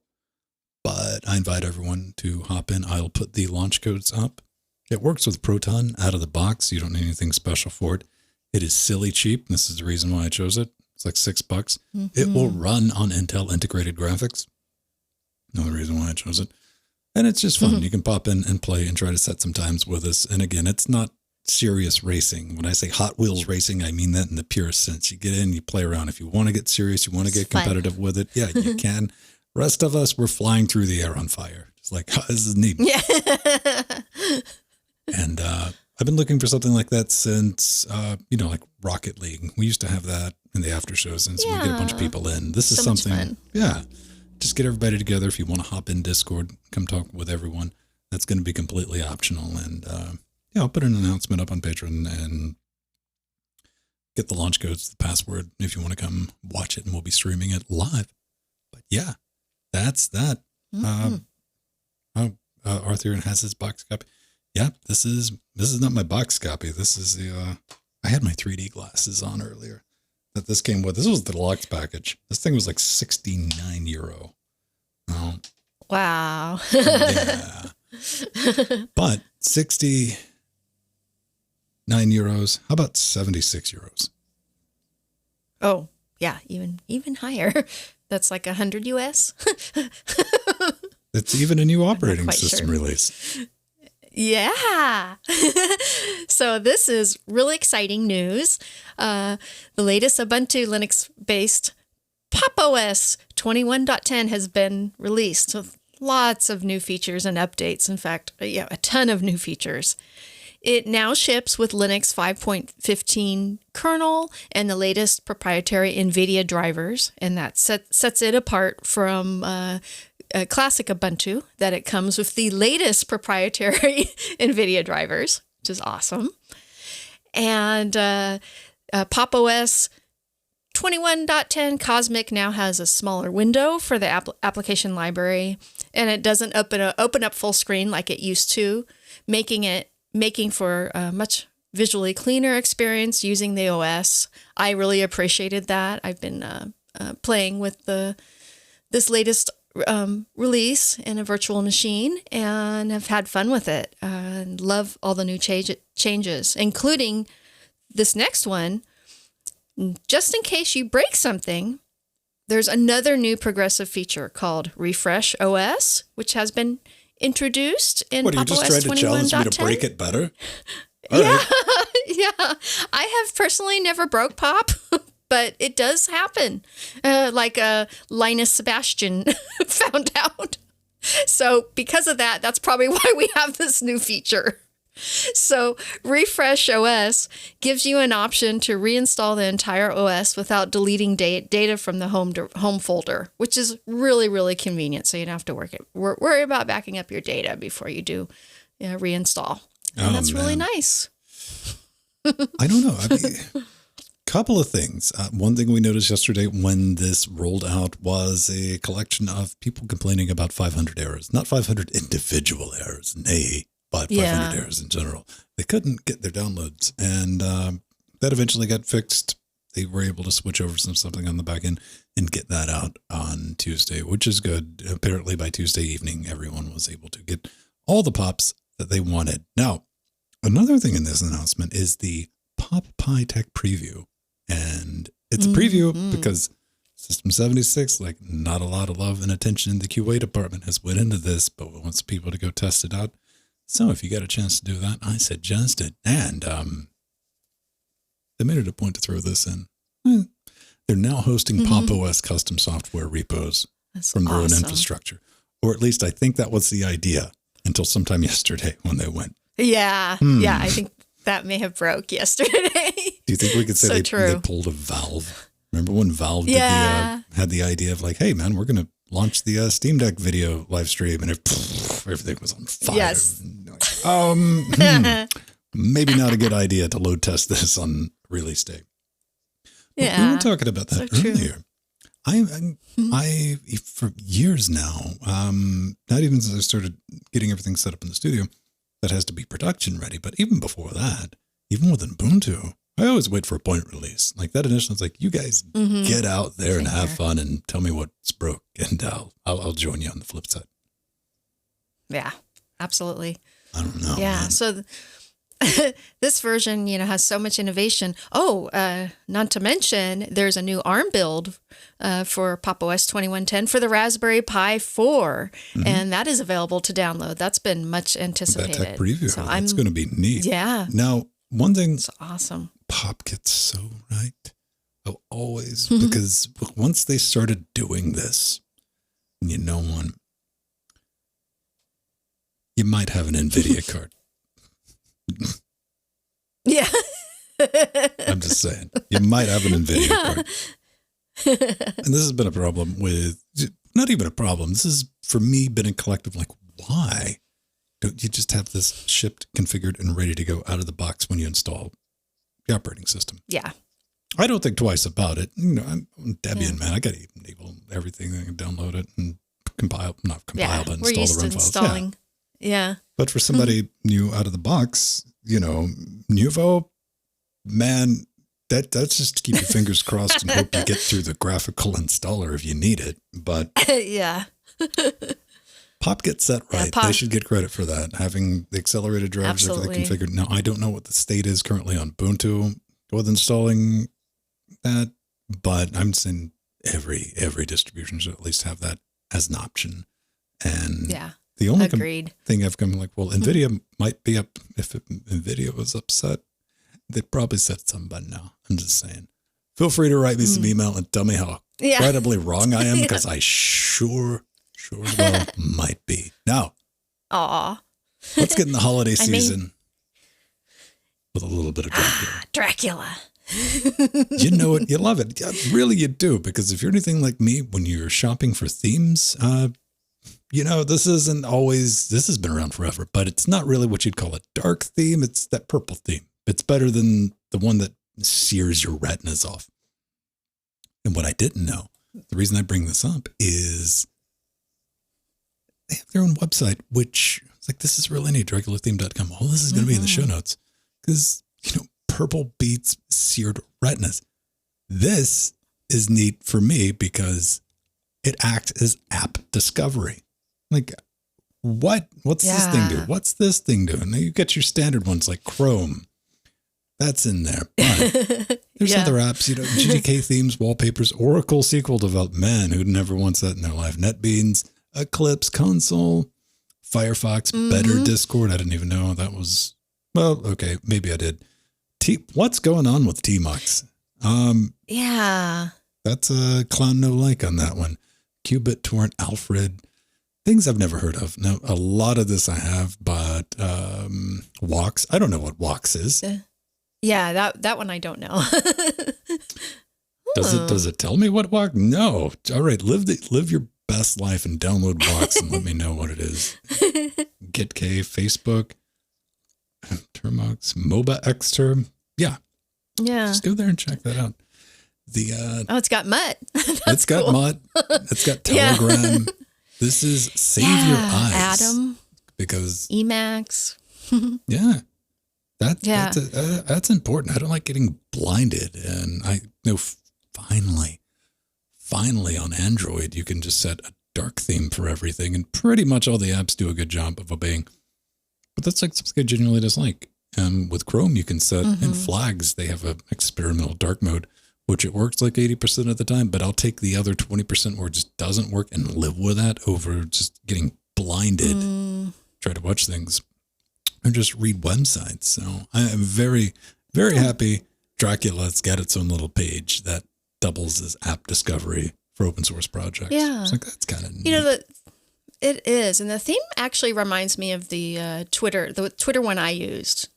But I invite everyone to hop in. I'll put the launch codes up. It works with Proton out of the box. You don't need anything special for it. It is silly cheap. This is the reason why I chose it. It's like $6. Mm-hmm. It will run on Intel integrated graphics. Another reason why I chose it. And it's just fun. Mm-hmm. You can pop in and play and try to set some times with us. And again, it's not serious racing. When I say Hot Wheels racing, I mean that in the purest sense. You get in, you play around. If you want to get serious, you want to get competitive with it. Yeah, you can. Rest of us, we're flying through the air on fire. It's like, oh, this is neat. Yeah. And I've been looking for something like that since, like Rocket League. We used to have that in the after shows, and so we get a bunch of people in. This is something, fun. Yeah. Just get everybody together. If you want to hop in Discord, come talk with everyone. That's going to be completely optional. And I'll put an announcement up on Patreon and get the launch codes, the password, if you want to come watch it, and we'll be streaming it live. But yeah, that's that. Mm-hmm. Arthur has his box copy. Yeah, this is not my box copy. This is the I had my 3D glasses on earlier that this came with. This was the deluxe package. This thing was like €69. Wow. Yeah. But €69. How about €76? Oh, yeah, even higher. That's like 100 US. It's even a new operating system release. Yeah. So this is really exciting news. The latest Ubuntu Linux-based Pop! OS 21.10 has been released with lots of new features and updates. In fact, a ton of new features. It now ships with Linux 5.15 kernel and the latest proprietary NVIDIA drivers, and that sets it apart from classic Ubuntu, that it comes with the latest proprietary NVIDIA drivers, which is awesome. And Pop! OS 21.10 Cosmic now has a smaller window for the application library, and it doesn't open up full screen like it used to, making for a much visually cleaner experience using the OS. I really appreciated that. I've been playing with this latest release in a virtual machine and have had fun with it. And love all the new changes, including this next one. Just in case you break something, there's another new progressive feature called Refresh OS, which has been introduced in Pop! OS 21.10. What, are you just trying to challenge me to break it better? All yeah, right. yeah. I have personally never broke pop, but it does happen. Like Linus Sebastian found out. So because of that, that's probably why we have this new feature. So Refresh OS gives you an option to reinstall the entire OS without deleting data from the home folder, which is really, really convenient. So you don't have to worry about backing up your data before you do reinstall. And that's really nice. I don't know. I mean, couple of things. One thing we noticed yesterday when this rolled out was a collection of people complaining about 500 errors, not 500 individual errors, nay, but 500 errors in general. They couldn't get their downloads, and that eventually got fixed. They were able to switch over something on the back end and get that out on Tuesday, which is good. Apparently by Tuesday evening, everyone was able to get all the pops that they wanted. Now, another thing in this announcement is the Pop Pie Tech preview. And it's a preview because System 76, like, not a lot of love and attention in the QA department has went into this, but wants people to go test it out. So if you get a chance to do that, I suggest it. And they made it a point to throw this in. They're now hosting Pop OS custom software repos from their own infrastructure. Or at least I think that was the idea until sometime yesterday when they went. Yeah. Yeah, I think that may have broke yesterday. Do you think we could say they pulled a Valve? Remember when Valve had the idea of like, hey, man, we're going to launch the Steam Deck video live stream, and everything was on fire. Yes. Maybe not a good idea to load test this on release day. Yeah. We were talking about that earlier. I for years now, not even since I started getting everything set up in the studio, that has to be production ready. But even before that, even with Ubuntu, I always wait for a point release. Like that initial, it's like, you guys get out there and have fun and tell me what's broke, and I'll join you on the flip side. Yeah, absolutely. I don't know. Yeah. Man. So this version, has so much innovation. Oh, not to mention, there's a new ARM build for Pop! OS 2110 for the Raspberry Pi 4, and that is available to download. That's been much anticipated. That tech preview. So that's going to be neat. Yeah. Now, one thing. It's awesome. Pop gets so right. Oh, always. Because once they started doing this, you might have an NVIDIA card. Yeah. I'm just saying. You might have an NVIDIA card. And this has been a problem with, not even a problem. This has, for me, been a collective, like, why don't you just have this shipped, configured, and ready to go out of the box when you install the operating system? Yeah. I don't think twice about it. I'm Debian, man. I got to enable everything. I can download it and but install the run files. Yeah. But for somebody new out of the box, Nuvo, man, that's just to keep your fingers crossed and hope you get through the graphical installer if you need it. But yeah. Pop gets that right. They should get credit for that. Having the accelerated drivers configured. Now, I don't know what the state is currently on Ubuntu with installing that, but I'm saying every distribution should at least have that as an option. And the only thing I've come like, well, NVIDIA might be up. If NVIDIA was upset, they'd probably set some button now. I'm just saying. Feel free to write me some email and tell me how incredibly wrong I am, because I sure as well might be. Now, let's get in the holiday season with a little bit of Dracula. You know it. You love it. Yeah, really, you do. Because if you're anything like me, when you're shopping for themes, this has been around forever, but it's not really what you'd call a dark theme. It's that purple theme. It's better than the one that sears your retinas off. And what I didn't know, the reason I bring this up is they have their own website, which it's like, this is really neat, DraculaTheme.com. All this is going to be in the show notes because, purple beats seared retinas. This is neat for me because it acts as app discovery. Like, what's this thing do? What's this thing doing? Now you get your standard ones like Chrome. That's in there. But there's other apps, GTK themes, wallpapers, Oracle SQL development. Man, who'd never wants that in their life? NetBeans, Eclipse, Console, Firefox, Better, Discord. I didn't even know that was Well, okay, maybe I did. What's going on with Tmux? Yeah. That's a clown no like on that one. Qubit, Torrent, Alfred, things I've never heard of. Now, a lot of this I have, but Walks, I don't know what Walks is. Yeah, that one I don't know. Does it tell me what Walks? No. All right, live your best life and download Walks and let me know what it is. GitK, Facebook, Termux, MOBA Xterm. Yeah. Yeah. Just go there and check that out. It's got Mutt. It's got Mutt. It's got Telegram. This is Save Your Eyes. Adam. Because Emacs. Yeah. That's important. I don't like getting blinded. And I know finally on Android, you can just set a dark theme for everything. And pretty much all the apps do a good job of obeying. But that's like something I genuinely dislike. And with Chrome, you can set in flags. They have an experimental dark mode, which it works like 80% of the time. But I'll take the other 20% where it just doesn't work and live with that over just getting blinded. Try to watch things or just read websites. So I am very, very happy Dracula's got its own little page that doubles as app discovery for open source projects. Yeah. It's like, that's kind of neat. It is. And the theme actually reminds me of the Twitter one I use,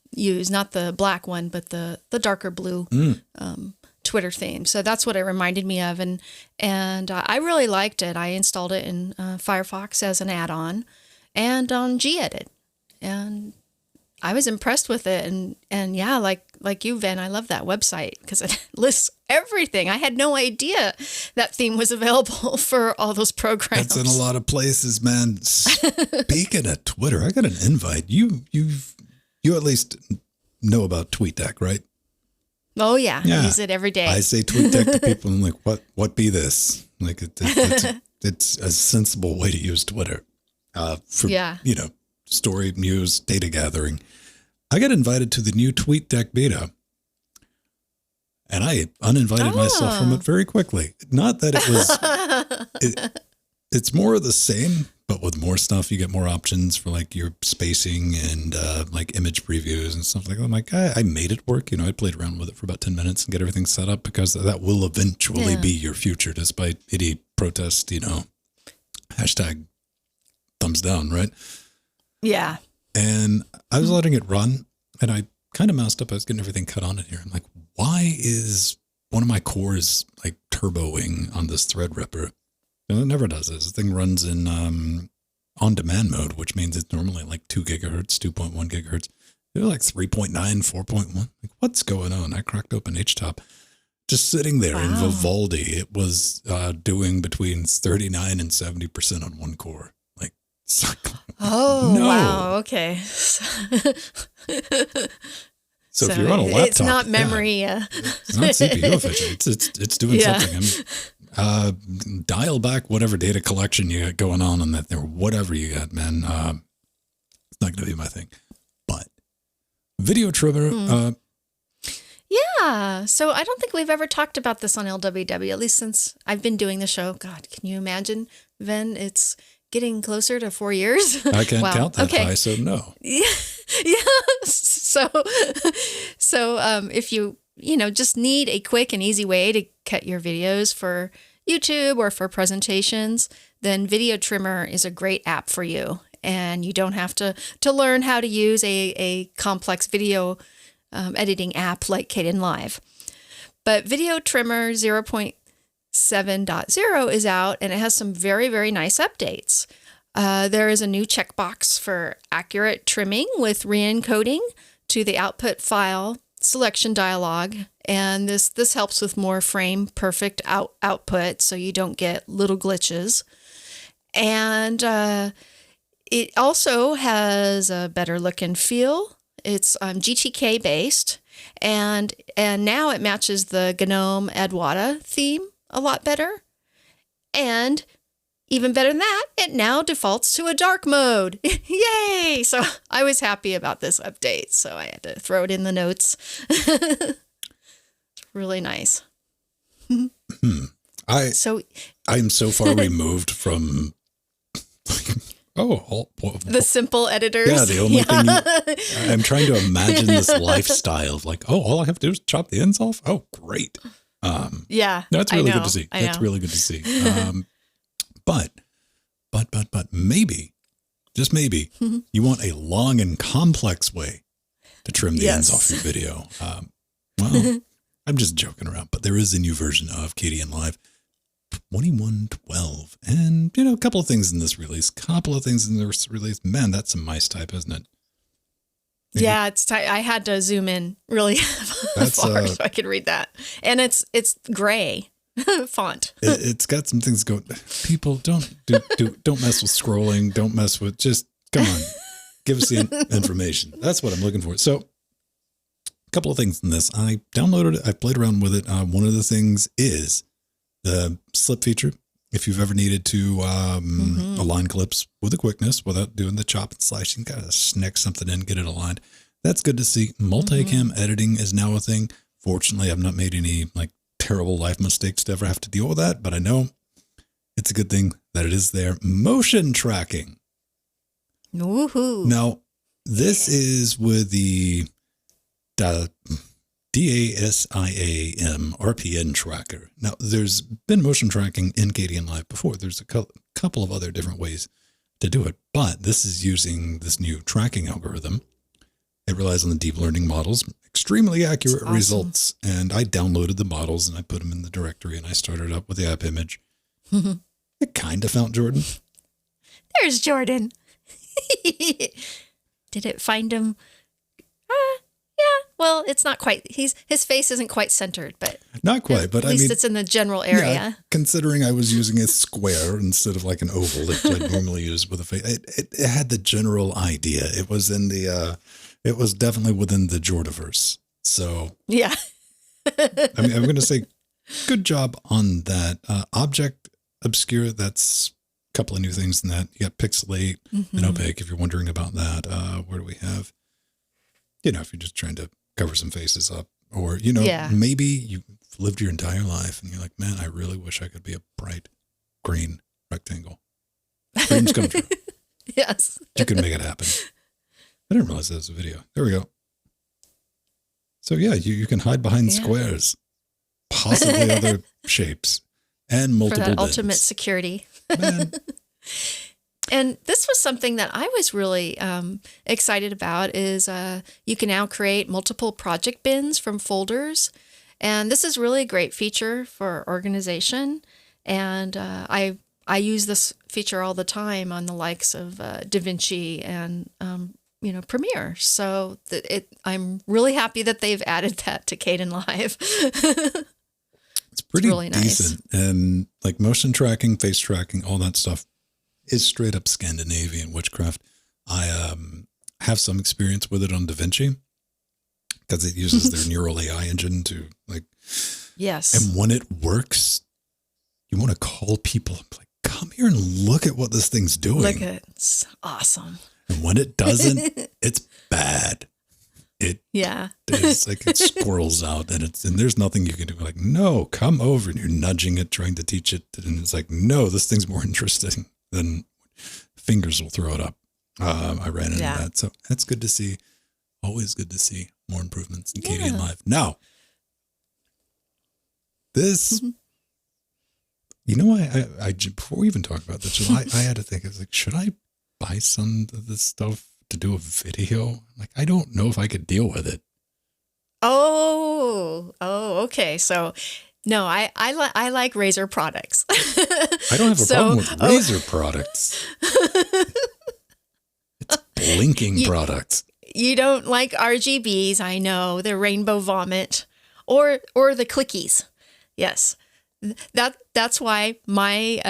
not the black one, but the darker blue Twitter theme. So that's what it reminded me of. And I really liked it. I installed it in Firefox as an add-on and on gedit. And I was impressed with it. And yeah, like you, Ven, I love that website because it lists everything. I had no idea that theme was available for all those programs. It's in a lot of places, man. Speaking of Twitter, I got an invite. You at least know about Tweetdeck, right? Oh yeah. I use it every day. I say Tweetdeck to people and I'm like, what be this? Like it's a sensible way to use Twitter. For story, news, data gathering. I got invited to the new Tweetdeck beta. And I uninvited myself from it very quickly. Not that it was, it's more of the same, but with more stuff. You get more options for like your spacing and like image previews and stuff like that. I'm like, I made it work. I played around with it for about 10 minutes and get everything set up because that will eventually be your future despite any protest, hashtag thumbs down, right? Yeah. And I was letting it run and I kind of messed up. I was getting everything cut on in here. I'm like, why is one of my cores like turboing on this Threadripper? It never does this. The thing runs in on-demand mode, which means it's normally like 2 gigahertz, 2.1 gigahertz. It was like 3.9, 4.1. Like, what's going on? I cracked open HTOP. Just sitting there in Vivaldi, it was doing between 39 and 70% on one core. Like, wow. Okay. So if you're on a laptop, it's not memory. It's not CPU efficient. It's doing something. Dial back whatever data collection you got going on that there, whatever you got, man. It's not going to be my thing. But video trimmer. Yeah. So I don't think we've ever talked about this on LWW, at least since I've been doing the show. God, can you imagine, Ven? It's getting closer to 4 years. I can't count that high, so no. Yeah. So if you just need a quick and easy way to cut your videos for YouTube or for presentations, then Video Trimmer is a great app for you. And you don't have to learn how to use a complex video editing app like Kdenlive. But Video Trimmer 0.7.0 is out, and it has some very, very nice updates. There is a new checkbox for accurate trimming with re-encoding to the output file selection dialog, and this helps with more frame perfect output so you don't get little glitches. And it also has a better look and feel. It's GTK based, and now it matches the GNOME Adwaita theme a lot better. And even better than that, it now defaults to a dark mode. Yay! So I was happy about this update, so I had to throw it in the notes. It's really nice. I am so far removed from The simple editors. Yeah, the only thing I'm trying to imagine this lifestyle of like, all I have to do is chop the ends off. Oh, great. Yeah. That's really good to see. That's really good to see. But maybe, just maybe, you want a long and complex way to trim the ends off your video. Well, I'm just joking around, but there is a new version of KDN Live 2112. And, a couple of things in this release. Man, that's some mice type, isn't it? Maybe. Yeah, it's tight. I had to zoom in really far so I could read that. And it's gray font. It's got some things going. People don't mess with scrolling. Don't mess with, just come on, give us the information. That's what I'm looking for. So a couple of things in this. I downloaded it. I played around with it. One of the things is the slip feature. If you've ever needed to align clips with a quickness without doing the chop and slice, you can kind of snick something in, get it aligned. That's good to see. Multicam editing is now a thing. Fortunately, I've not made any terrible life mistakes to ever have to deal with that, but I know it's a good thing that it is there. Motion tracking. Woohoo. Now, this is with the DASIAM RPN tracker. Now, there's been motion tracking in KDN Live before. There's a couple of other different ways to do it, but this is using this new tracking algorithm. It relies on the deep learning models, extremely accurate results. And I downloaded the models and I put them in the directory and I started up with the app image. It kind of found Jordan. There's Jordan. Did it find him? Yeah, well, it's not quite. His face isn't quite centered, but not quite. But at least it's in the general area. Yeah, considering I was using a square instead of like an oval that I normally use with a face, it had the general idea. It was in the. It was definitely within the Jordaverse. So yeah, I mean, I'm going to say, good job on that. Object obscure. That's a couple of new things in that. You got pixelate and opaque. If you're wondering about that, where do we have? If you're just trying to cover some faces up, or, maybe you've lived your entire life and you're like, man, I really wish I could be a bright green rectangle. Dreams come true. Yes. You can make it happen. I didn't realize that was a video. There we go. So yeah, you can hide behind squares, possibly other shapes, and multiple for that bins. Ultimate security. Man. And this was something that I was really excited about is you can now create multiple project bins from folders. And this is really a great feature for organization. And I use this feature all the time on the likes of DaVinci and, Premiere. So I'm really happy that they've added that to Kden Live. It's pretty really decent. Nice. And like motion tracking, face tracking, all that stuff is straight up Scandinavian witchcraft. I have some experience with it on DaVinci because it uses their neural AI engine to Yes. And when it works, you want to call people like, come here and look at what this thing's doing. Look at it's awesome. And when it doesn't, it's bad. It's like it squirrels out and there's nothing you can do. Like, no, come over, and you're nudging it, trying to teach it. And it's like, no, this thing's more interesting than fingers will throw it up. I ran into that. So that's good to see. Always good to see more improvements in KDN Live. Now, this, I before we even talk about this, I had to think, I was like, should I buy some of this stuff to do a video? Like, I don't know if I could deal with it. Oh, okay. So, no, I like Razer products. I don't have a problem with Razer products. It's blinking products. You don't like RGBs, I know, the rainbow vomit, or the clickies. Yes, that's why my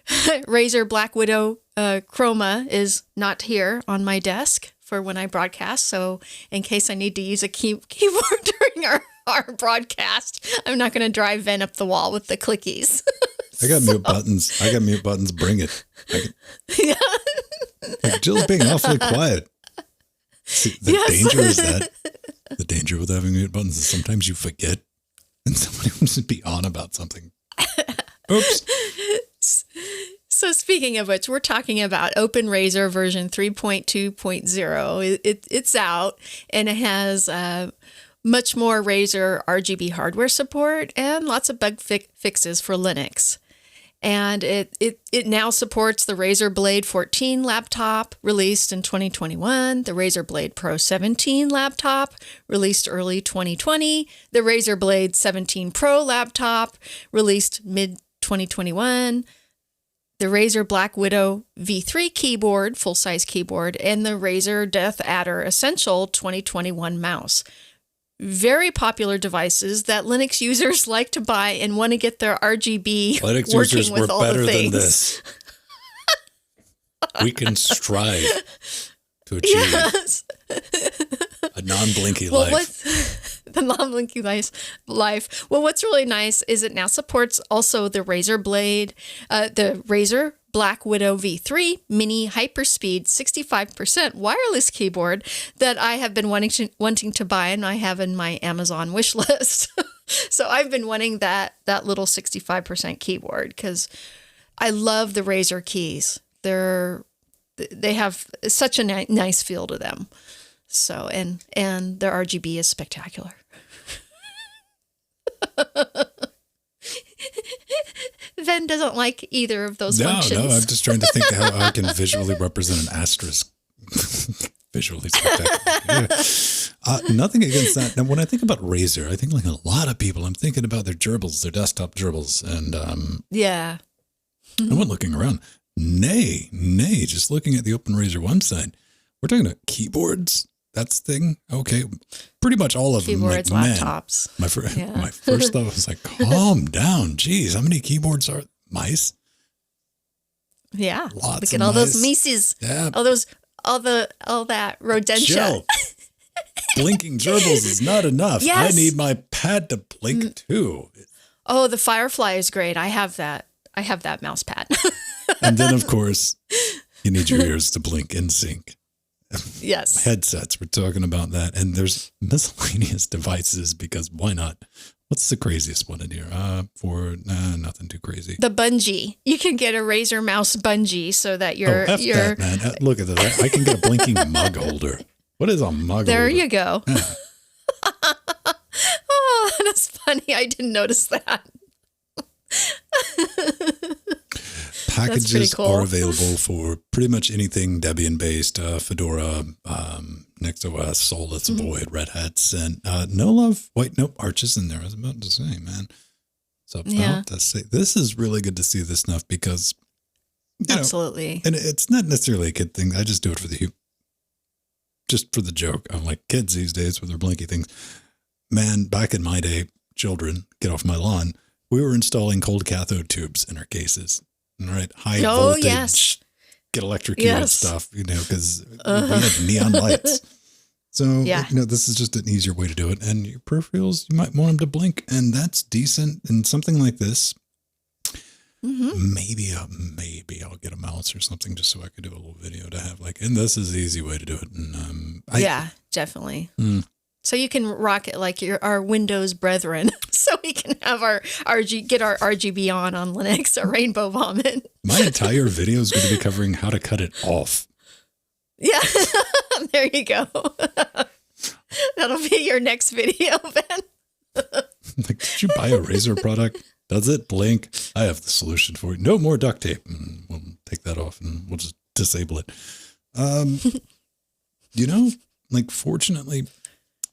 Razer Black Widow Chroma is not here on my desk for when I broadcast. So in case I need to use a keyboard during our broadcast, I'm not going to drive Ven up the wall with the clickies. I got mute buttons. Bring it. Like Jill's being awfully quiet. See, danger is that the danger with having mute buttons is sometimes you forget and somebody wants to be on about something. Oops. So speaking of which, we're talking about OpenRazor version 3.2.0. It's out, and it has much more Razor RGB hardware support and lots of bug fixes for Linux. And it now supports the Razer Blade 14 laptop released in 2021, the Razer Blade Pro 17 laptop released early 2020, the Razer Blade 17 Pro laptop released mid-2021, the Razer Black Widow V3 keyboard, full-size keyboard, and the Razer Death Adder Essential 2021 mouse. Very popular devices that Linux users like to buy and want to get their RGB Linux working users with were all better the things. than this. We can strive to achieve a non-blinky life. What's the non-blinky life? Well, what's really nice is it now supports also the Razer Blade, the Razer Black Widow V3 Mini Hyperspeed 65% wireless keyboard that I have been wanting to buy, and I have in my Amazon wish list. So I've been wanting that little 65% keyboard because I love the Razer keys. They have such a nice feel to them. So and their RGB is spectacular. Ven doesn't like either of those functions. No, I'm just trying to think how I can visually represent an asterisk. Visually spectacular. Yeah. Nothing against that. Now, when I think about Razer, I think like a lot of people, I'm thinking about their gerbils, their desktop gerbils. And yeah. I went looking around. Nay, just looking at the OpenRazor website, we're talking about keyboards. That's the thing. Okay. Pretty much all of keyboards, them. Like, laptops. Man, my first thought was like, calm down. Jeez, how many keyboards are mice? Yeah. Lots Look of at all mice. those mices. Yeah. All that rodentia. Chill. Blinking gerbils is not enough. Yes. I need my pad to blink too. Oh, the Firefly is great. I have that mouse pad. And then, of course, you need your ears to blink in sync. Yes. Headsets, we're talking about that. And there's miscellaneous devices because why not? What's the craziest one in here? Nothing too crazy. The bungee. You can get a Razer mouse bungee so that you're that, man. Look at that. I can get a blinking mug holder. What is a mug there holder? You go. Yeah. Oh, that's funny. I didn't notice that. Packages cool. are available for pretty much anything Debian based, Fedora, NextOS, Solidus, Void, Red Hats, and Arches in there. I was about to say, man. So to say, this is really good to see this stuff because, absolutely, and it's not necessarily a kid thing. I just do it for just for the joke. I'm like kids these days with their blinky things. Man, back in my day, children, get off my lawn. We were installing cold cathode tubes in our cases. All right, high voltage, get electrocuted stuff, because we had neon lights. So, this is just an easier way to do it. And your peripherals, you might want them to blink, and that's decent. And something like this, maybe I'll get a mouse or something just so I could do a little video to have and this is the easy way to do it. And definitely. So you can rock it like our Windows brethren. So we can have get our RGB on Linux, our Rainbow Vomit. My entire video is going to be covering how to cut it off. Yeah, there you go. That'll be your next video, Ben. Did you buy a Razer product? Does it blink? I have the solution for it. No more duct tape. And we'll take that off and we'll just disable it. Fortunately,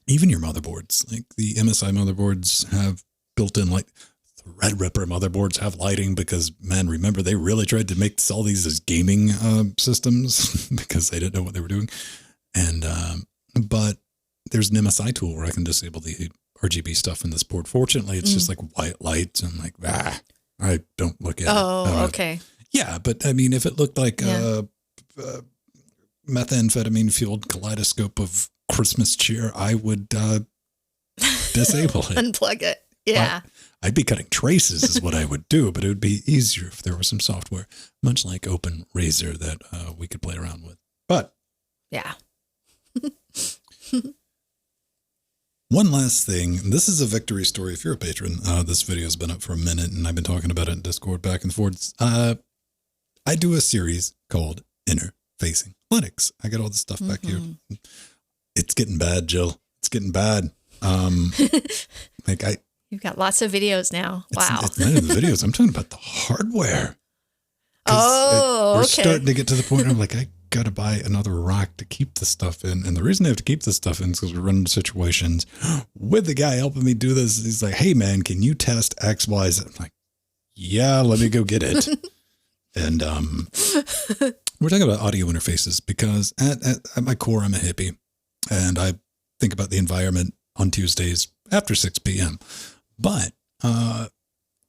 even your motherboards, like the MSI motherboards have built-in Threadripper motherboards have lighting because, man, remember they really tried to sell these as gaming systems because they didn't know what they were doing. And but there's an MSI tool where I can disable the RGB stuff in this board. Fortunately, it's just white lights and I don't look at it. Oh, okay. Yeah, but I mean, if it looked like a methamphetamine fueled kaleidoscope of Christmas cheer, I would disable it. Unplug it. Yeah. I'd be cutting traces is what I would do, but it would be easier if there was some software, much like OpenRazor, that we could play around with. But yeah. one last thing. This is a victory story. If you're a patron, this video has been up for a minute and I've been talking about it in Discord back and forth. I do a series called Interfacing Linux. I got all the stuff back here. It's getting bad, Jill. It's getting bad. You've got lots of videos now. Wow. It's not even the videos. I'm talking about the hardware. Oh, we're starting to get to the point where I'm like, I got to buy another rack to keep the stuff in. And the reason I have to keep this stuff in is because we run into situations with the guy helping me do this. He's like, hey, man, can you test X, Y, Z? I'm like, yeah, let me go get it. And we're talking about audio interfaces because at my core, I'm a hippie. And I think about the environment on Tuesdays after 6 p.m. But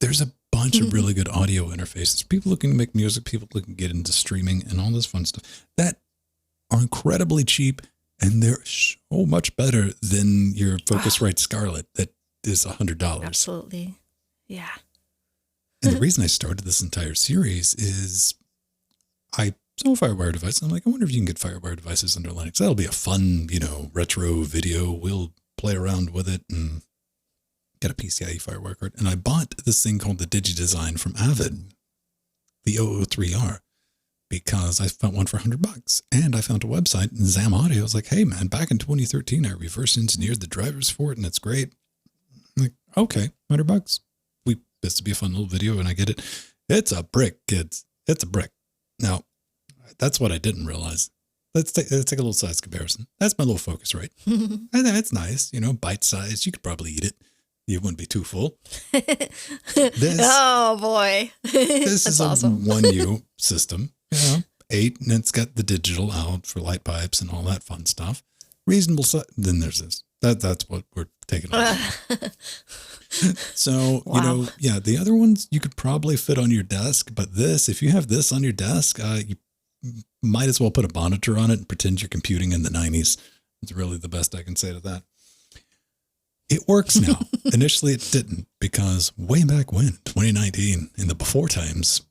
there's a bunch of really good audio interfaces. People looking to make music, people looking to get into streaming and all this fun stuff that are incredibly cheap, and they're so much better than your Focusrite Scarlett that is $100. Absolutely. Yeah. And the reason I started this entire series is I saw FireWire devices. I'm like, I wonder if you can get FireWire devices under Linux. That'll be a fun, retro video. We'll play around with it and get a PCIe FireWire card. And I bought this thing called the DigiDesign from Avid, the 003R, because I found one for $100. And I found a website, Zam Audio. I was like, hey, man, back in 2013, I reverse engineered the drivers for it, and it's great. I'm like, okay, $100. This would be a fun little video, and I get it. It's a brick, kids. It's a brick. Now, that's what I didn't realize. Let's take a little size comparison. That's my little Focusrite. And then it's nice, bite size. You could probably eat it. You wouldn't be too full. Oh boy. This is awesome. A 1U system, 8, and it's got the digital out for light pipes and all that fun stuff. Reasonable size. Then there's this. That's what we're taking on. So, wow. The other ones you could probably fit on your desk, but this, if you have this on your desk, you might as well put a monitor on it and pretend you're computing in the 90s. It's really the best I can say to that. It works now. Initially, it didn't, because way back when, 2019, in the before times,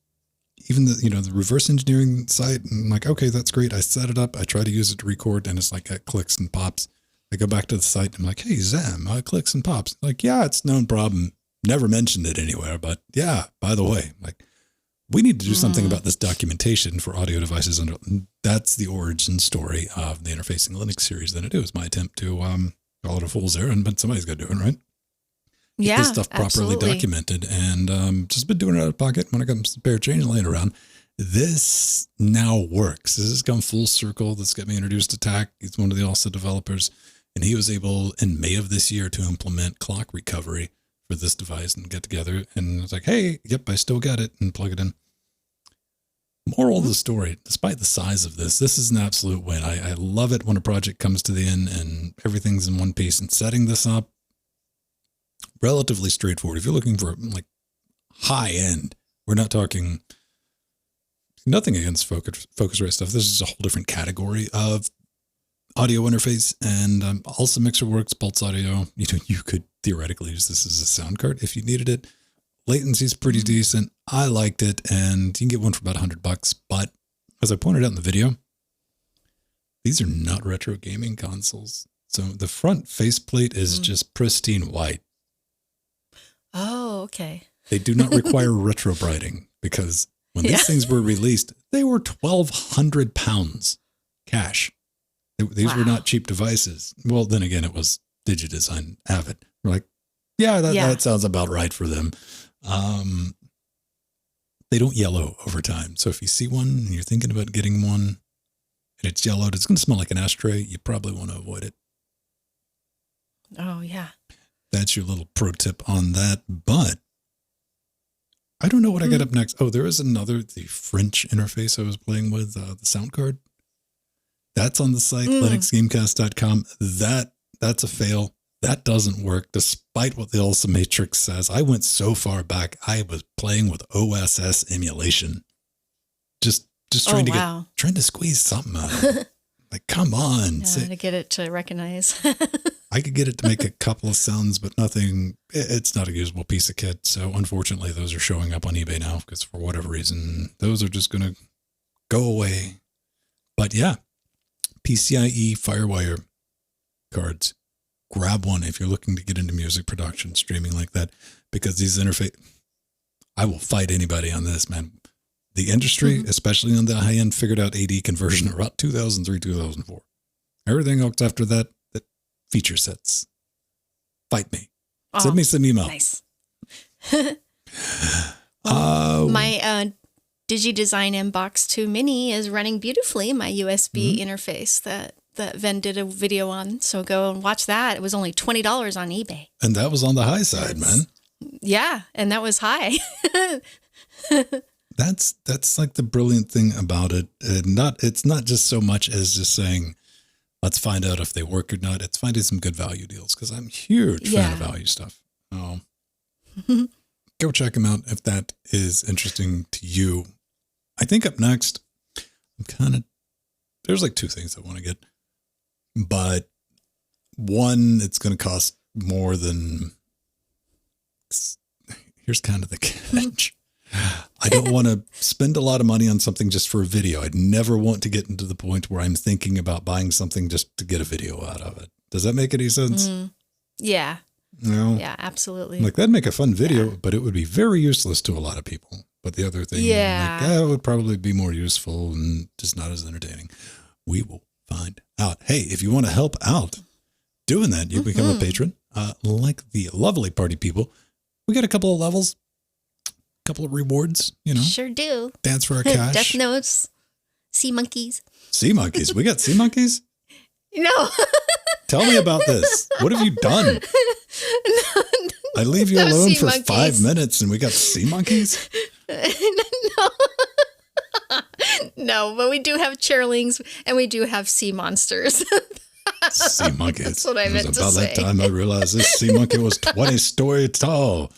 even the reverse engineering site, I'm like, okay, that's great. I set it up. I try to use it to record, and it's like it clicks and pops. I go back to the site, and I'm like, hey, Zam, clicks and pops. Like, yeah, it's no problem. Never mentioned it anywhere, but yeah, by the way, like, we need to do something about this documentation for audio devices. That's the origin story of the Interfacing Linux series. Then it was my attempt to call it a fool's errand, but somebody's got to do it, right? Get Yeah, this stuff properly documented, and just been doing it out of pocket when I got some spare change laying around. This now works. This has come full circle. This got me introduced to TAC. He's one of the also developers, and he was able in May of this year to implement clock recovery for this device and get together. And it's like, hey, yep, I still got it, and plug it in. Moral of the story, despite the size of this is an absolute win. I love it when a project comes to the end and everything's in one piece, and setting this up, relatively straightforward. If you're looking for like high end, we're not talking, nothing against Focusrite stuff. This is a whole different category of audio interface, and also MixerWorks, Pulse Audio. You could theoretically use this as a sound card if you needed it. Latency is pretty decent. I liked it, and you can get one for about $100. But as I pointed out in the video, these are not retro gaming consoles. So the front faceplate is just pristine white. Oh, okay. They do not require retro brighting, because when these things were released, they were 1,200 pounds cash. These were not cheap devices. Well, then again, it was DigiDesign Avid. We're like, that sounds about right for them. They don't yellow over time. So if you see one and you're thinking about getting one and it's yellowed, it's going to smell like an ashtray. You probably want to avoid it. Oh, yeah. That's your little pro tip on that. But I don't know what I got up next. Oh, there is the French interface I was playing with, the sound card. That's on the site, linuxgamecast.com. That's a fail. That doesn't work, despite what the Also Matrix says. I went so far back, I was playing with OSS emulation. Just trying to squeeze something out of it. Like, come on. Yeah, to get it to recognize. I could get it to make a couple of sounds, but nothing. It's not a usable piece of kit. So unfortunately, those are showing up on eBay now, because for whatever reason, those are just going to go away. But yeah, PCIe FireWire cards. Grab one if you're looking to get into music production, streaming like that, because these I will fight anybody on this, man. The industry, especially on the high end, figured out AD conversion around 2003, 2004. Everything else after that feature sets. Fight me. Send me some email. Nice. My DigiDesign Mbox 2 Mini is running beautifully. My USB interface that Ven did a video on. So go and watch that. It was only $20 on eBay. And that was on the high side, man. Yeah, and that was high. That's like the brilliant thing about it. It's not just so much as just saying, let's find out if they work or not. It's finding some good value deals because I'm a huge fan of value stuff. Go check them out if that is interesting to you. I think up next, there's like two things I want to get. But one, it's going to cost more than, here's kind of the catch. I don't want to spend a lot of money on something just for a video. I'd never want to get into the point where I'm thinking about buying something just to get a video out of it. Does that make any sense? Yeah. No? Yeah, absolutely. Like that'd make a fun video, but it would be very useless to a lot of people. But the other thing, it would probably be more useful and just not as entertaining. We will find out. Hey, if you want to help out doing that, you become a patron, like the lovely party people. We got a couple of levels. Couple of rewards, Sure do. Dance for our cash. Death Notes. Sea monkeys. Sea monkeys. We got sea monkeys? No. Tell me about this. What have you done? I leave you alone for monkeys. 5 minutes and we got sea monkeys? No, but we do have chairlings and we do have sea monsters. Sea monkeys. That's what I meant to say. About that time I realized this sea monkey was 20 stories tall.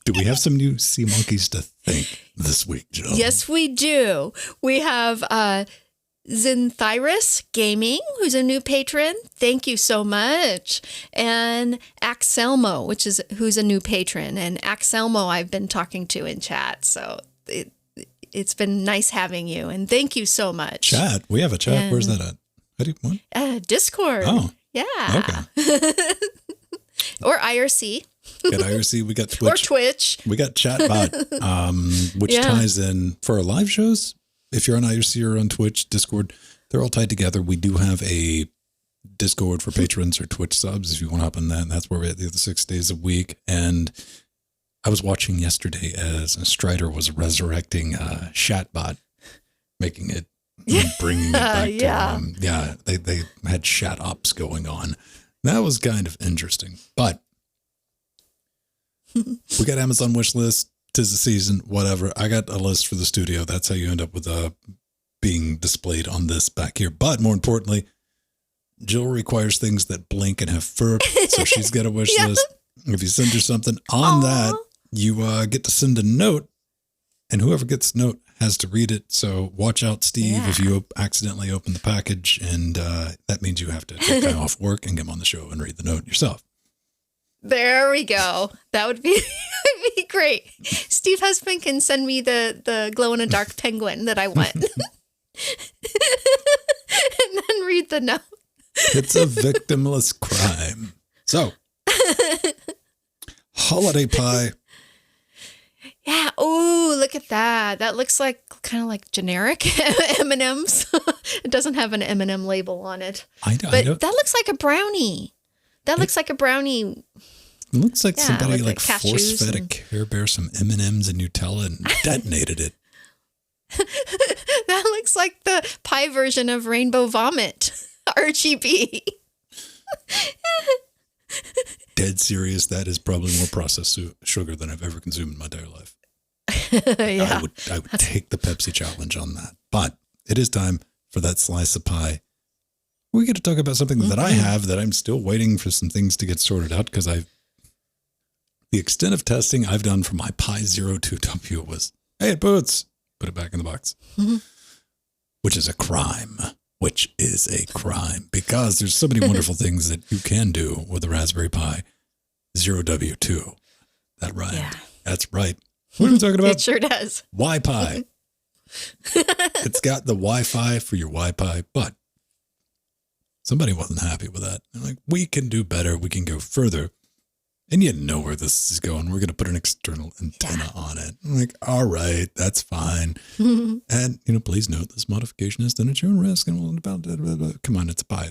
Do we have some new sea monkeys to thank this week, Jill? Yes, we do. We have Zinthyrus Gaming, who's a new patron. Thank you so much. And Axelmo, who's a new patron. And Axelmo I've been talking to in chat. So it's been nice having you. And thank you so much. Chat? We have a chat. Where's that at? How do you, what? Discord. Oh. Yeah. Okay. Or IRC. We got IRC, we got Twitch. Or Twitch. We got Chatbot, which ties in for our live shows. If you're on IRC or on Twitch, Discord, they're all tied together. We do have a Discord for patrons or Twitch subs if you want to hop on that. And that's where we're at the other 6 days a week. And I was watching yesterday as Strider was resurrecting Chatbot, making it, bringing it back to they had chat ops going on. That was kind of interesting. But we got Amazon Wishlist. 'Tis the season, whatever. I got a list for the studio. That's how you end up with being displayed on this back here. But more importantly, Jill requires things that blink and have fur. So she's got a wish list. If you send her something on that, you get to send a note. And whoever gets the note has to read it. So watch out, Steve, if you accidentally open the package. And that means you have to take time off work and come on the show and read the note yourself. There we go. That would be great. Steve Husband can send me the glow-in-the-dark penguin that I want. And then read the note. It's a victimless crime. So, holiday pie. Yeah. Oh, look at that. That looks like kind of like generic M&Ms. It doesn't have an M&M label on it. I know. That looks like a brownie. That looks like a brownie. It looks like somebody like force-fed a Care Bear some M&Ms and Nutella and detonated it. That looks like the pie version of Rainbow Vomit. RGB. Dead serious. That is probably more processed sugar than I've ever consumed in my entire life. I would take the Pepsi challenge on that. But it is time for that slice of pie. We get to talk about something that I have that I'm still waiting for some things to get sorted out because the extent of testing I've done for my Pi 02W was, hey, it boots. Put it back in the box. Which is a crime. Because there's so many wonderful things that you can do with the Raspberry Pi 0W2. That right. Yeah. That's right. What are we talking about? It sure does. Wi-Fi. It's got the Wi-Fi for your Wi-Fi, but somebody wasn't happy with that. They're like, we can do better. We can go further. And you know where this is going. We're going to put an external antenna on it. I'm like, all right, that's fine. And, please note this modification is done at your own risk. And come on, it's a buy.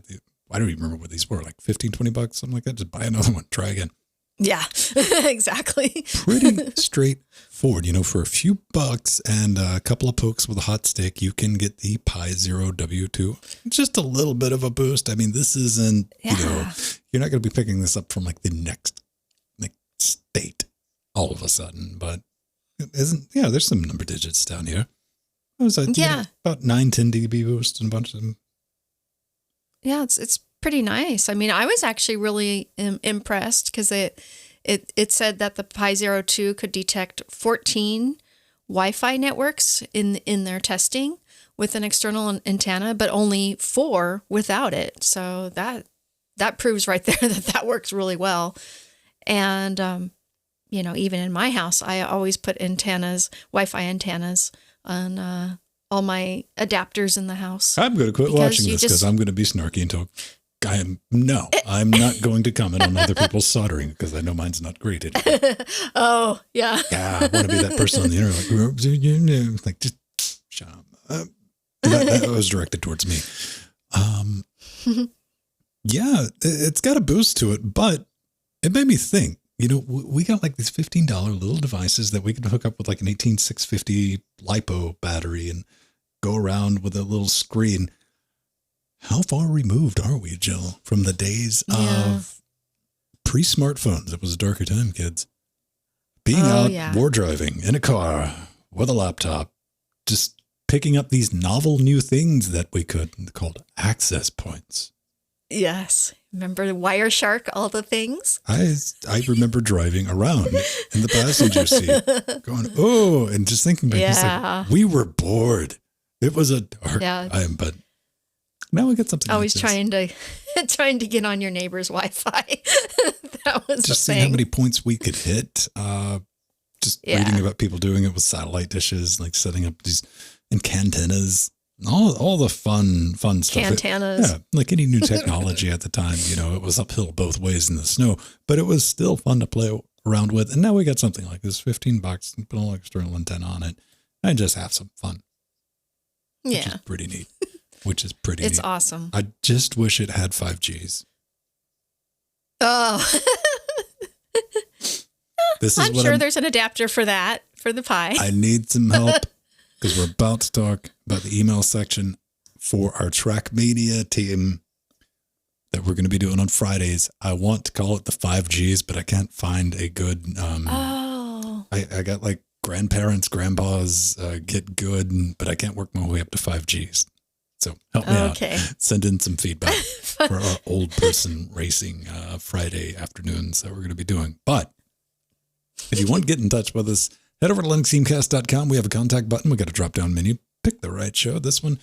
I don't even remember what these were, like $15-20, something like that. Just buy another one. Try again. Yeah, exactly. Pretty straightforward. For a few bucks and a couple of pokes with a hot stick, you can get the Pi Zero W2. Just a little bit of a boost. I mean, this isn't, you're not going to be picking this up from like the next state all of a sudden, but it isn't. Yeah, there's some number digits down here. What was that? About 9-10 dB boost and a bunch of them. Yeah, it's pretty nice. I mean, I was actually really impressed because it said that the Pi Zero 2 could detect 14 Wi-Fi networks in their testing with an external antenna, but only 4 without it. So that proves right there that works really well. And even in my house, I always put Wi-Fi antennas on all my adapters in the house. I'm going to quit watching this because I'm going to be snarky and talk. I'm not going to comment on other people's soldering because I know mine's not great anymore. Oh, yeah. Yeah, I want to be that person on the internet. Like, just shut up. That was directed towards me. Yeah, it's got a boost to it, but it made me think. We got like these $15 little devices that we can hook up with like an 18650 LiPo battery and go around with a little screen. How far removed are we, Jill, from the days of pre-smartphones? It was a darker time, kids. Being war driving in a car with a laptop, just picking up these novel new things that we could, called access points. Yes. Remember Wireshark, all the things? I remember driving around in the passenger seat going, and just thinking back, we were bored. It was a dark time, but now we got something always like this. trying to get on your neighbor's Wi-Fi. That was just seeing how many points we could hit. Reading about people doing it with satellite dishes, like setting up these antennas. All the fun stuff. Cantanas. Like any new technology at the time, it was uphill both ways in the snow, but it was still fun to play around with. And now we got something like this, $15, put an external antenna on it, and just have some fun. Yeah. Which is pretty neat. It's awesome. I just wish it had 5Gs. Oh. I'm sure there's an adapter for that, for the Pi. I need some help. Because we're about to talk about the email section for our Trackmania team that we're going to be doing on Fridays. I want to call it the 5Gs, but I can't find a good... I got like grandparents, grandpas, get good, but I can't work my way up to 5Gs. So help me out. Send in some feedback for our old person racing Friday afternoons that we're going to be doing. But if you want to get in touch with us, head over to linuxthemecast.com. We have a contact button. We got a drop-down menu. Pick the right show. This one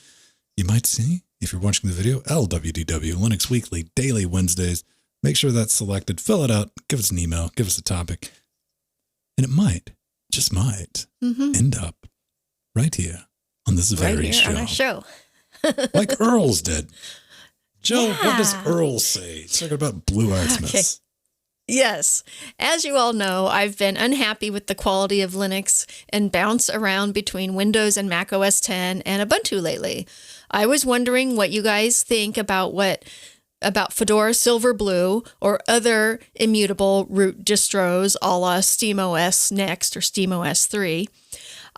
you might see if you're watching the video. LWDW, Linux Weekly, daily Wednesdays. Make sure that's selected. Fill it out. Give us an email. Give us a topic. And it might, just might, end up right here on this very show. On our show. Like Earl's did. Jill, what does Earl say? It's talking about Blue-eyed Smiths. Yes. As you all know, I've been unhappy with the quality of Linux and bounce around between Windows and Mac OS X and Ubuntu lately. I was wondering what you guys think about Fedora Silverblue or other immutable root distros a la SteamOS Next or SteamOS 3.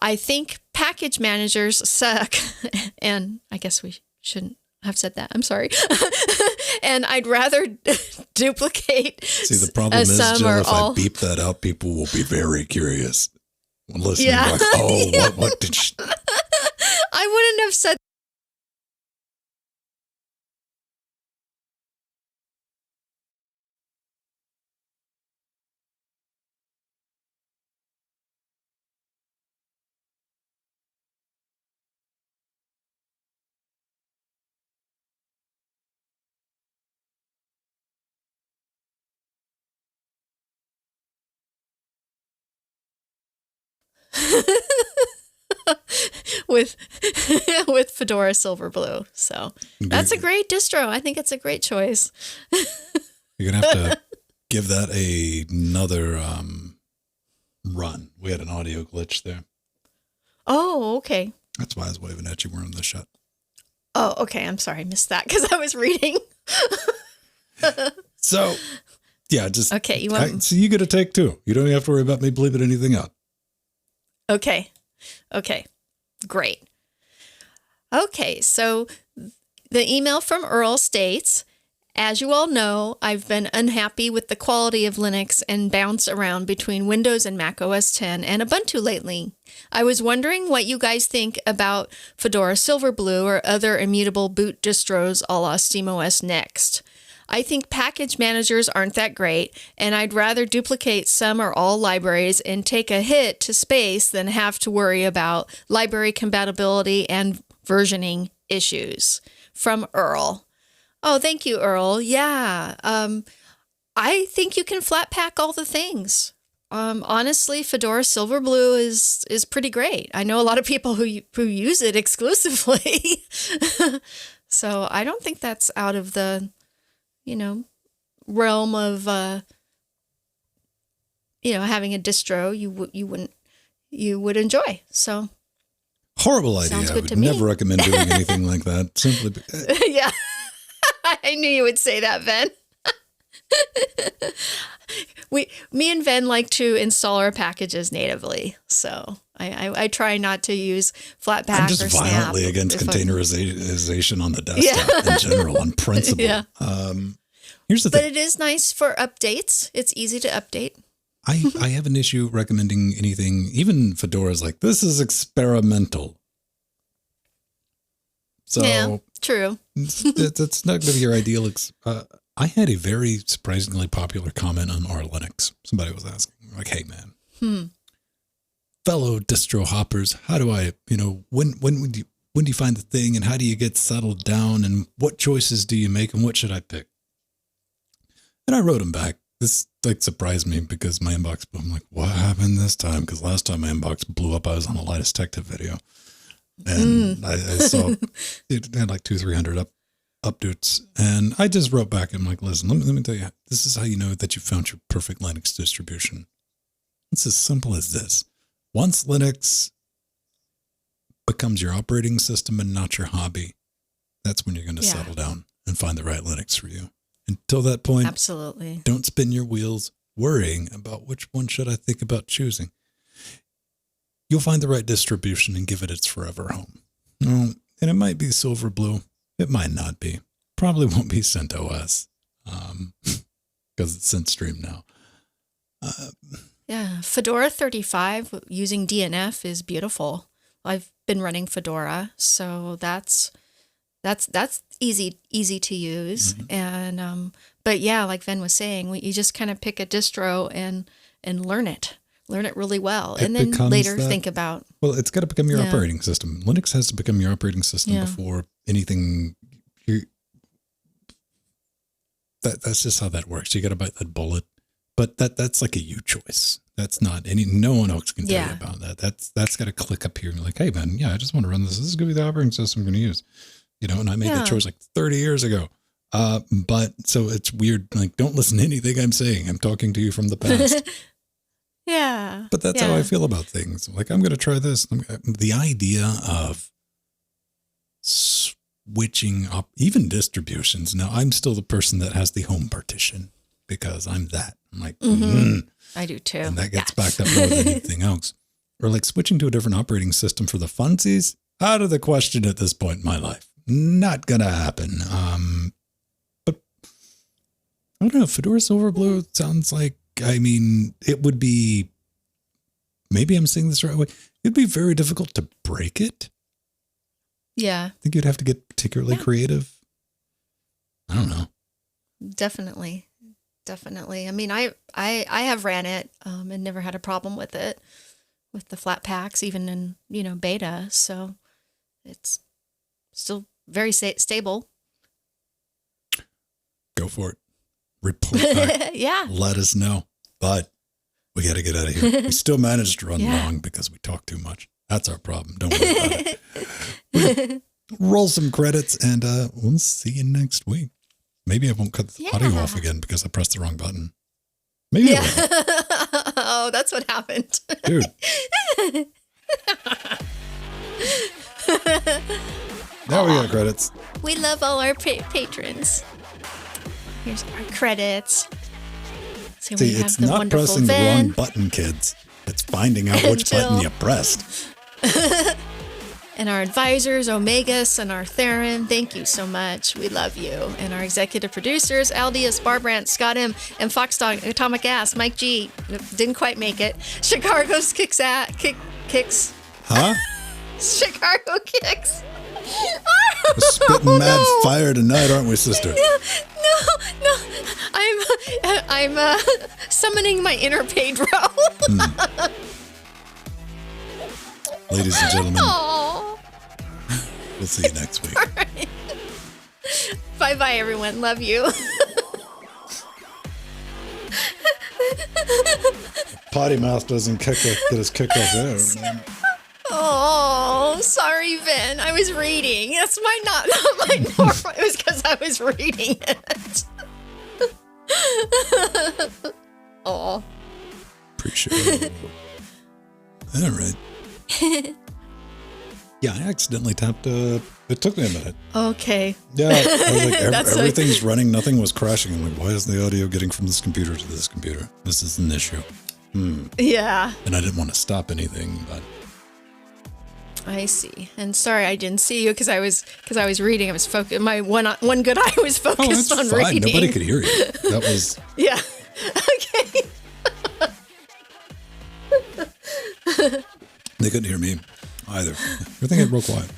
I think package managers suck, and I guess we shouldn't have said that. I'm sorry. And I'd rather duplicate. See, the problem is, Jill, if I beep that out, people will be very curious. Listening, like, what did she... I wouldn't have said. with Fedora Silverblue. So that's a great distro. I think it's a great choice. You're going to have to give that another run. We had an audio glitch there. Oh, okay. That's why I was waving at you wearing the shut. Oh, okay. I'm sorry. I missed that because I was reading. So, yeah, just... Okay. So you get a take two. You don't have to worry about me bleeping anything out. Okay. Great. Okay. So the email from Earl states, as you all know, I've been unhappy with the quality of Linux and bounced around between Windows and Mac OS X and Ubuntu lately. I was wondering what you guys think about Fedora Silverblue or other immutable boot distros a la SteamOS Next. I think package managers aren't that great, and I'd rather duplicate some or all libraries and take a hit to space than have to worry about library compatibility and versioning issues. From Earl. Oh, thank you, Earl. Yeah. I think you can flat pack all the things. Honestly, Fedora Silverblue is pretty great. I know a lot of people who use it exclusively. So I don't think that's out of the, realm of, having a distro you would enjoy. So horrible idea. sounds I good would to me. never recommend doing anything like that. Simply because... Yeah. I knew you would say that, Ben. Me and Ben like to install our packages natively, so I try not to use Flatpak I'm just or Snap. violently against containerization on the desktop in general, on principle. Yeah. Here's the But thing. it is nice for updates. It's easy to update. I have an issue recommending anything, even Fedora's like, this is experimental. So Yeah, true. that's not going to be your ideal. I had a very surprisingly popular comment on our Linux. Somebody was asking, like, hey, man, fellow distro hoppers, how do I, when do you find the thing and how do you get settled down and what choices do you make and what should I pick? And I wrote him back. This surprised me because my inbox, I'm like, what happened this time? Because last time my inbox blew up, I was on a Linus Tech Tip video. And I saw it had like 200-300 updates. And I just wrote back. I'm like, listen, let me tell you, this is how you know that you found your perfect Linux distribution. It's as simple as this. Once Linux becomes your operating system and not your hobby, that's when you're going to settle down and find the right Linux for you. Until that point, Absolutely. Don't spin your wheels worrying about which one should I think about choosing. You'll find the right distribution and give it its forever home. And it might be Silverblue. It might not be. Probably won't be CentOS because it's CentStream now. Yeah, Fedora 35 using DNF is beautiful. I've been running Fedora, so that's easy to use. Mm-hmm. And but yeah, like Ven was saying, you just kind of pick a distro and learn it really well, and then later think about. Well, it's got to become your operating system. Linux has to become your operating system before anything. That's just how that works. You got to bite that bullet. But that's like a you choice. That's not no one else can tell you about that. That's got to click up here and like, hey man, I just want to run this. This is going to be the operating system I'm going to use. And I made that choice like 30 years ago. But so it's weird. Like, don't listen to anything I'm saying. I'm talking to you from the past. Yeah. But that's how I feel about things. Like, I'm going to try this. The idea of switching up even distributions. Now, I'm still the person that has the home partition because I'm that. I'm like, I do too. And that gets backed up more than anything else. Or like switching to a different operating system for the funsies. Out of the question at this point in my life. Not going to happen. But I don't know. Fedora Silverblue sounds like, it would be, maybe I'm saying this the right way. It'd be very difficult to break it. Yeah. I think you'd have to get particularly creative. I don't know. Definitely. I mean, I have ran it and never had a problem with it, with the flat packs, even in, beta. So it's still very stable. Go for it. Report back. Yeah. Let us know. But we got to get out of here. We still managed to run long because we talk too much. That's our problem. Don't worry about it. Roll some credits and we'll see you next week. Maybe I won't cut the audio off again because I pressed the wrong button. Maybe. Yeah. Oh, that's what happened. Dude. Now we got credits. We love all our patrons. Here's our credits. So See, it's not pressing the wrong button, kids. It's finding out which button you pressed. And our advisors, Omegas and our Theron, thank you so much. We love you. And our executive producers, Aldius, Barbrandt, Scott M, and Foxdog, Atomic Ass, Mike G. Didn't quite make it. Chicago's Kicks. Huh? Chicago Kicks. We're spitting mad fire tonight, aren't we, sister? No. I'm summoning my inner Pedro. Ladies and gentlemen, Aww. we'll see you next week. Right. Bye-bye, everyone. Love you. Potty mouth doesn't get us kicked off there. Oh, sorry, Ben. I was reading. That's not my normal. It was because I was reading it. Oh. Appreciate it. All right. Yeah, I accidentally tapped. It took me a minute. Okay. Yeah, I was like, everything's running. Nothing was crashing. I'm like, why is the audio getting from this computer to this computer? This is an issue. Yeah. And I didn't want to stop anything, but I see. And sorry, I didn't see you because I was reading. I was focused. My one good eye was focused on fine. reading. Nobody could hear you. That was yeah. Okay. They couldn't hear me either. Everything got real quiet.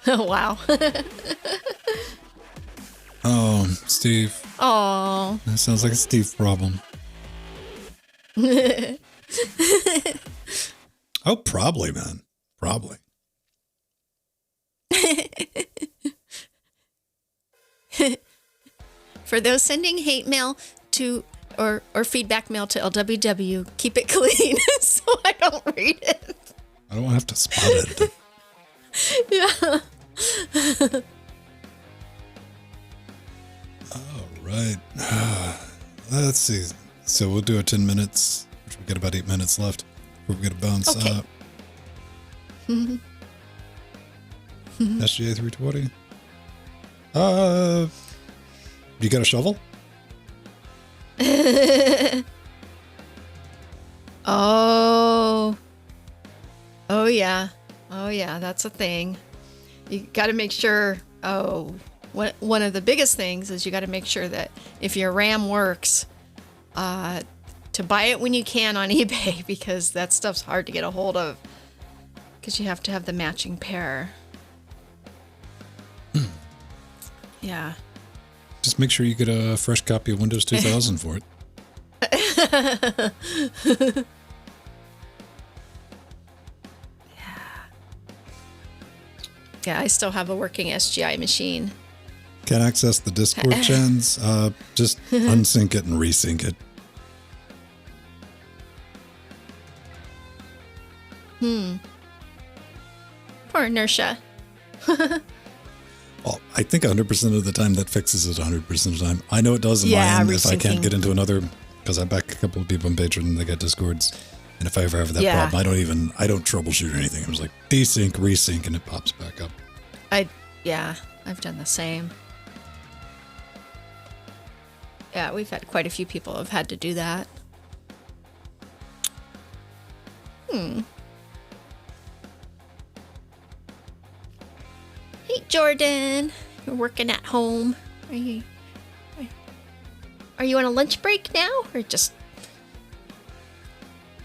Oh wow. Oh, Steve. Oh. That sounds like a Steve problem. Oh, probably, man. Probably. For those sending hate mail to or feedback mail to LWW, keep it clean so I don't read it. I don't have to spot it. Yeah. All right. Let's see. So we'll do a 10 minutes, which we've got about 8 minutes left. We're going to bounce Okay. up. SGA 320. You got a shovel? Oh yeah. Oh yeah, that's a thing. You got to make sure. One of the biggest things is you got to make sure that if your RAM works, to buy it when you can on eBay, because that stuff's hard to get a hold of because you have to have the matching pair. Yeah. Just make sure you get a fresh copy of Windows 2000 for it. Yeah, I still have a working SGI machine. Can't access the Discord chans. Just unsync it and resync it. Poor inertia. Well, I think 100% of the time that fixes it 100% of the time. I know it does in Yeah, my end if I resyncing. can't get into another, because I back a couple of people on Patreon and they got Discords. And if I ever have that Yeah. problem, I don't troubleshoot or anything. I'm just like desync, resync, and it pops back up. I've done the same. Yeah, we've had quite a few people have had to do that. Hey, Jordan. You're working at home. Are you on a lunch break now, or just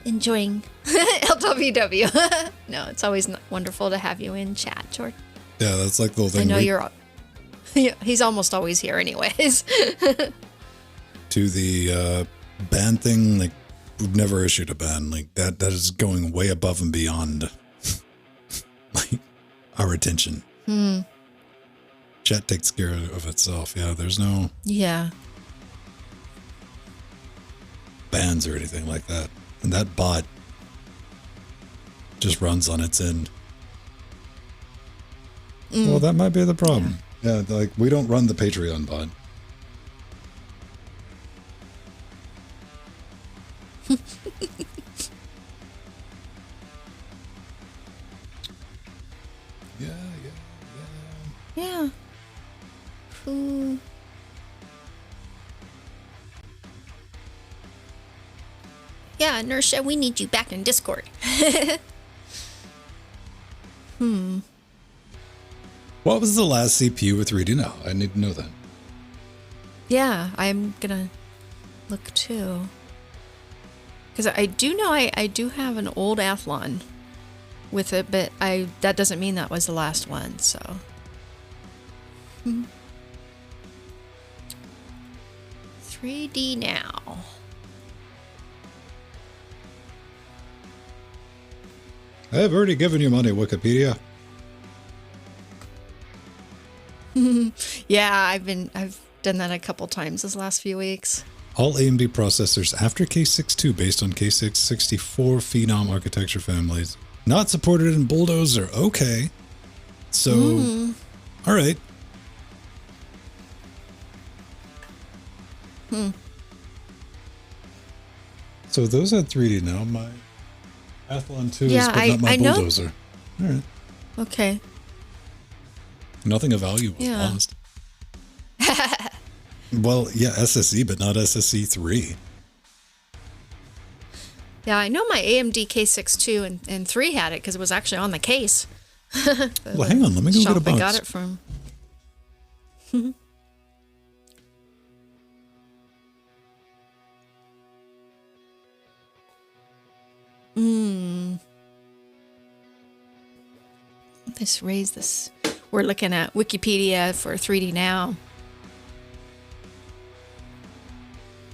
enjoying LWW? No, it's always wonderful to have you in chat, Jordan. Yeah, that's like the whole thing. I know you're. He's almost always here, anyways. To the ban thing, like we've never issued a ban. Like that is going way above and beyond like our attention. Chat takes care of itself. Yeah, there's no bans or anything like that. And that bot just runs on its end. Well, that might be the problem. Yeah, like we don't run the Patreon bot. Yeah. Yeah. Ooh. Yeah, Nursha, we need you back in Discord. What was the last CPU with 3D Now? I need to know that. Yeah, I'm gonna look too. Because I do know I do have an old Athlon with it, but that doesn't mean that was the last one, so. 3D Now. I have already given you money, Wikipedia. Yeah, I've done that a couple times this last few weeks. All AMD processors after K6-2 based on K6-64 Phenom architecture families. Not supported in Bulldozer. Okay. So, all right. So those had 3D now. My Athlon 2 is, but not my Bulldozer. All right. Okay. Nothing of value was lost. Well, yeah, SSE, but not SSE 3. Yeah, I know my AMD K6-2 and 3 had it because it was actually on the case. Well, hang on. Let me go get a box. I got it from. Let's raise this. We're looking at Wikipedia for 3D Now.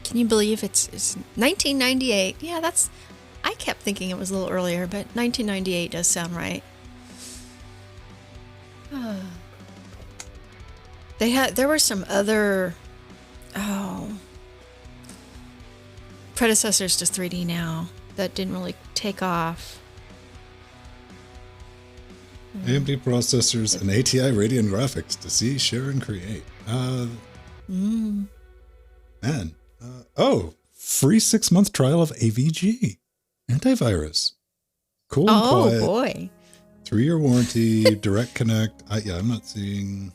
Can you believe it's 1998? Yeah, that's. I kept thinking it was a little earlier, but 1998 does sound right. There were some other predecessors to 3D Now that didn't really take off. AMD processors and ATI Radeon graphics to see, share, and create. Man. Free 6-month trial of AVG. Antivirus. Cool and quiet. Oh, boy. 3-year warranty, direct connect. I'm not seeing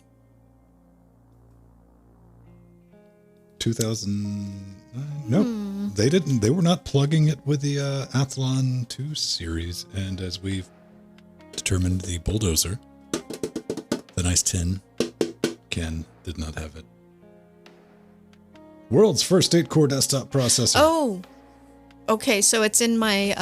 2009. Nope. They didn't. They were not plugging it with the Athlon 2 series. And as we've determined, the Bulldozer, the nice tin can, did not have it. World's first 8-core desktop processor. Oh, okay. So it's in my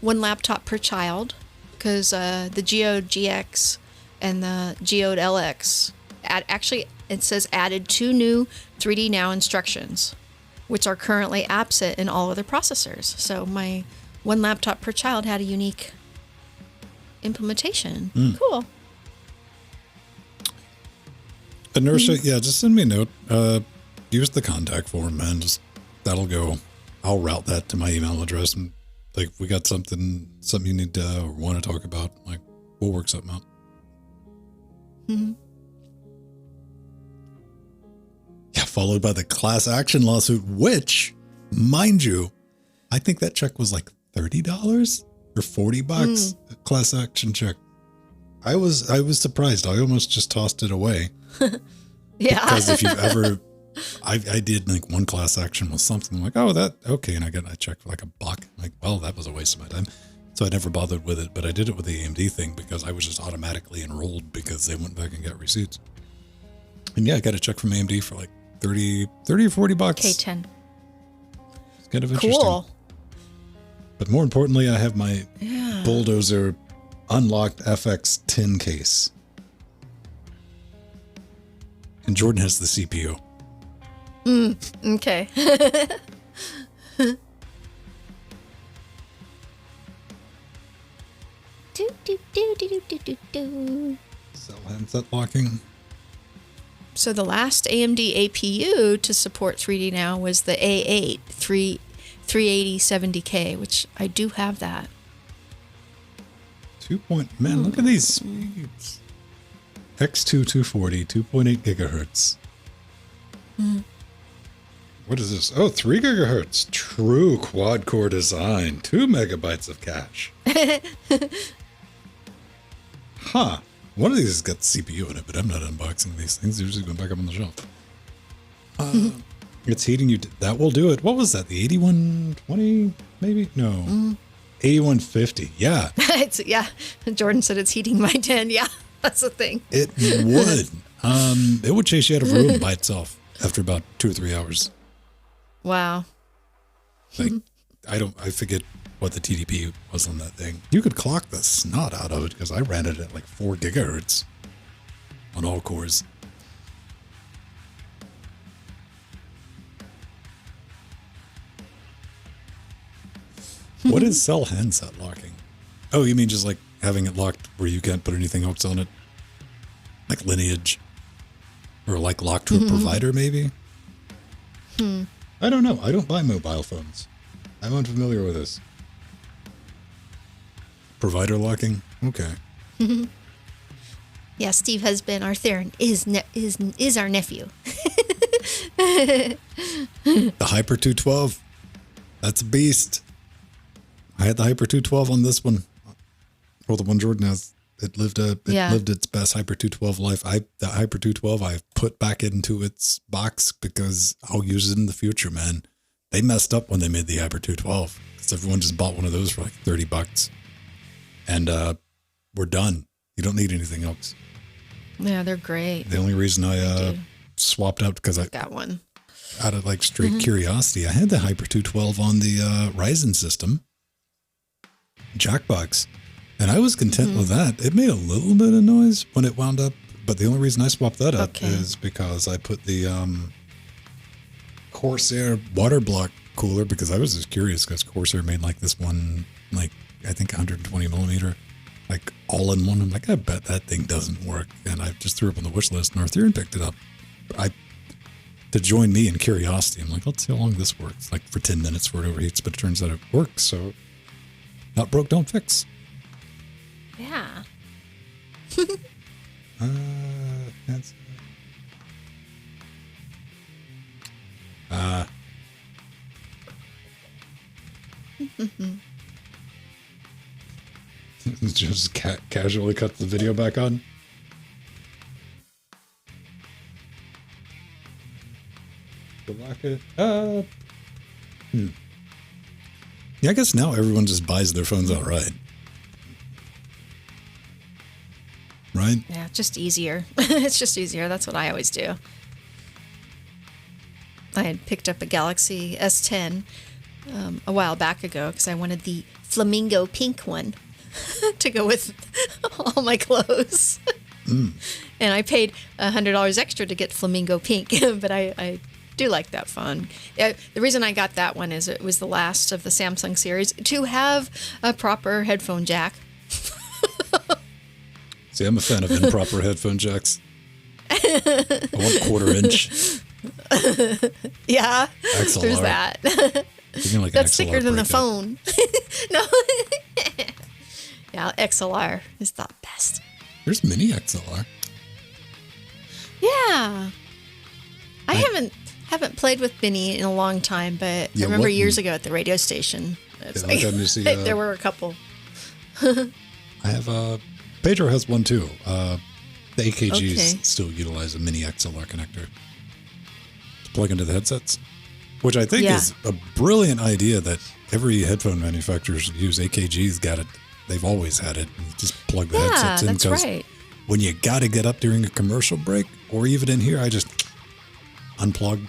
one laptop per child because the Geode GX and the Geode LX actually it says added 2 new 3D Now instructions, which are currently absent in all other processors. So my one laptop per child had a unique implementation. Cool. Inertia, yeah, just send me a note. Use the contact form, man. Just that'll go. I'll route that to my email address, and like if we got something you need to or want to talk about, like we'll work something out. Yeah, followed by the class action lawsuit, which, mind you, I think that check was like $30 or $40. A class action check. I was surprised. I almost just tossed it away. Yeah. Because if you've ever, I did like one class action with something like, oh, that, okay. And I checked for like $1. Like, well, that was a waste of my time. So I never bothered with it, but I did it with the AMD thing because I was just automatically enrolled because they went back and got receipts. And yeah, I got a check from AMD for like 30 or $40. K10. It's kind of interesting. Cool. But more importantly, I have my Bulldozer unlocked FX 10 case. And Jordan has the CPU. Okay. Cell handset locking. So the last AMD APU to support 3D Now was the A8 38070K, which I do have that. Man, look at these speeds. X2 240, 2.8 gigahertz. What is this? Oh, 3 gigahertz. True quad-core design. 2 megabytes of cache. Huh. One of these has got the CPU in it, but I'm not unboxing these things. They're just going back up on the shelf. It's heating you. That will do it. What was that? The 8120, maybe? No. 8150. Yeah. Yeah. Jordan said it's heating my 10. Yeah, that's the thing. It would. It would chase you out of a room by itself after about 2 or 3 hours. Wow. Like, I forget what the TDP was on that thing. You could clock the snot out of it because I ran it at like 4 gigahertz on all cores. What is cell handset locking? Oh, you mean just like having it locked where you can't put anything else on it? Like Lineage? Or like locked to a provider, maybe? I don't know. I don't buy mobile phones. I'm unfamiliar with this. Provider locking? Okay. Yeah, Steve has been our Theron is our nephew. The Hyper 212. That's a beast. I had the Hyper 212 on this one. Well, the one Jordan has. It lived its best Hyper 212 life. The Hyper 212 I've put back into its box because I'll use it in the future, man. They messed up when they made the Hyper 212 because everyone just bought one of those for like $30. And we're done. You don't need anything else. Yeah, they're great. The only reason I swapped out because I got one out of like straight curiosity. I had the Hyper 212 on the Ryzen system, Jackbox, and I was content with that. It made a little bit of noise when it wound up, but the only reason I swapped that up is because I put the Corsair water block cooler because I was just curious because Corsair made like this one, like I think 120 millimeter, like all in one. I'm like, I bet that thing doesn't work, and I just threw it up on the wish list, and Arthurian picked it up. To join me in curiosity, I'm like, let's see how long this works. Like for 10 minutes before it overheats, but it turns out it works. So, not broke, don't fix. Yeah. That's. Just casually cut the video back on. Lock it up. Yeah, I guess now everyone just buys their phones outright. Right? Yeah, just easier. It's just easier. That's what I always do. I had picked up a Galaxy S10 a while back ago because I wanted the flamingo pink one to go with all my clothes. And I paid $100 extra to get flamingo pink, but I do like that phone. The reason I got that one is it was the last of the Samsung series to have a proper headphone jack. See, I'm a fan of improper headphone jacks. I want 1/4 inch. Yeah, XLR. there's that. Like that's thicker than the phone. No. Yeah, XLR is the best. There's mini XLR. Yeah. I haven't played with Mini in a long time, but I remember years ago at the radio station. There were a couple. I have Pedro has one too. The AKGs still utilize a mini XLR connector to plug into the headsets, which I think is a brilliant idea that every headphone manufacturers use. AKG's got it. They've always had it. You just plug the headsets in. That's right. When you got to get up during a commercial break or even in here, I just unplug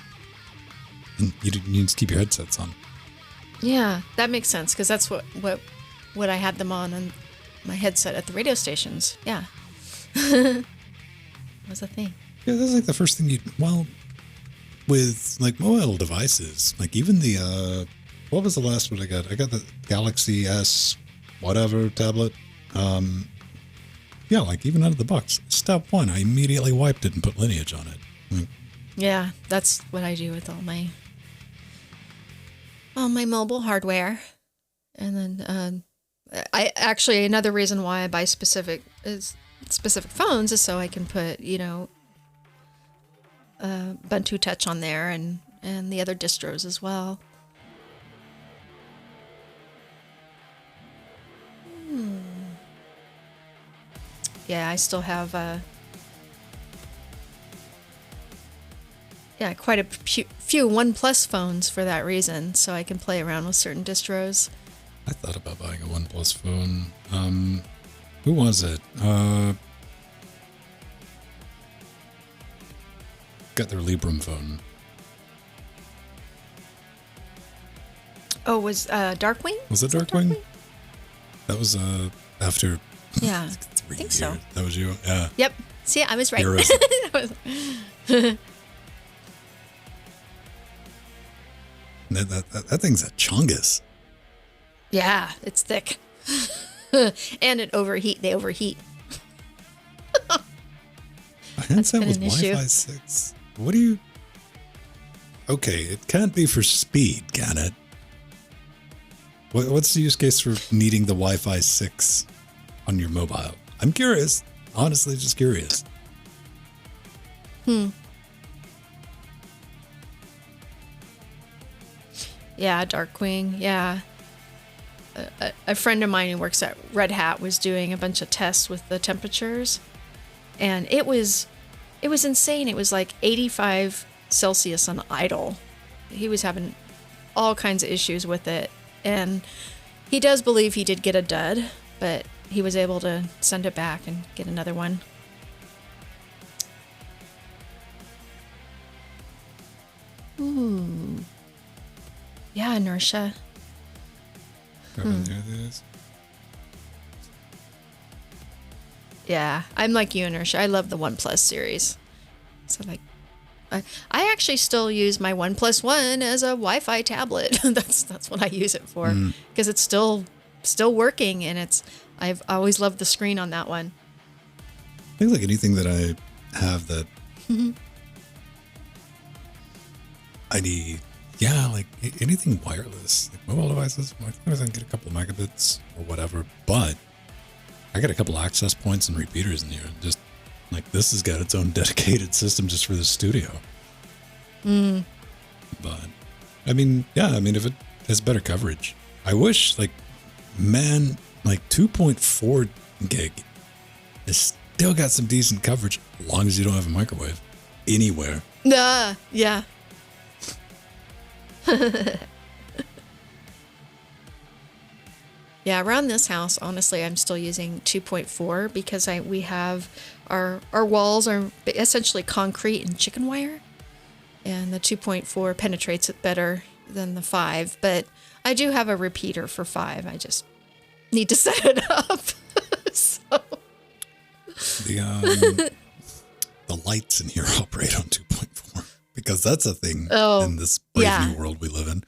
and you just keep your headsets on. Yeah, that makes sense because that's what I had them on my headset at the radio stations. Yeah. That was a thing. Yeah, that's like the first thing with like mobile devices, like even the, what was the last one I got? I got the Galaxy S whatever tablet. Yeah, like even out of the box, step one, I immediately wiped it and put Lineage on it. Yeah, that's what I do with all my mobile hardware. And then I actually, another reason why I buy specific phones is so I can put, Ubuntu Touch on there and the other distros as well. yeah, I still have quite a few OnePlus phones for that reason, so I can play around with certain distros. I thought about buying a OnePlus phone. Who was it? Got their Librem phone. Oh, was Darkwing? Was it Darkwing? That was after Yeah, 3 I think years. so. That was you? Yeah. Yep. See, I was right. That thing's a chungus. Yeah, it's thick. And they overheat. A handset been with an issue. Wi-Fi 6. What do you... Okay, it can't be for speed, can it? What's the use case for needing the Wi-Fi 6 on your mobile? I'm curious. Honestly, just curious. Yeah, Darkwing. Yeah. A friend of mine who works at Red Hat was doing a bunch of tests with the temperatures, and it was insane. It was like 85 Celsius on idle. He was having all kinds of issues with it, and he does believe he did get a dud, but he was able to send it back and get another one. Ooh. Yeah, inertia. Yeah, I'm like you, Inertia. I love the OnePlus series. So like, I actually still use my OnePlus One as a Wi-Fi tablet. that's what I use it for, because it's still working, and I've always loved the screen on that one. I think like anything that I have that I need, like anything wireless, like mobile devices, I can get a couple of megabits or whatever, but I got a couple of access points and repeaters in here. Just like this has got its own dedicated system just for the studio. But I mean, if it has better coverage, I wish like 2.4 gig is still got some decent coverage as long as you don't have a microwave anywhere. Yeah. Yeah, around this house, honestly, I'm still using 2.4 because we have our walls are essentially concrete and chicken wire, and the 2.4 penetrates it better than the 5. But I do have a repeater for 5. I just need to set it up. So the lights in here operate on 2.4 because that's a thing in this brave new world we live in.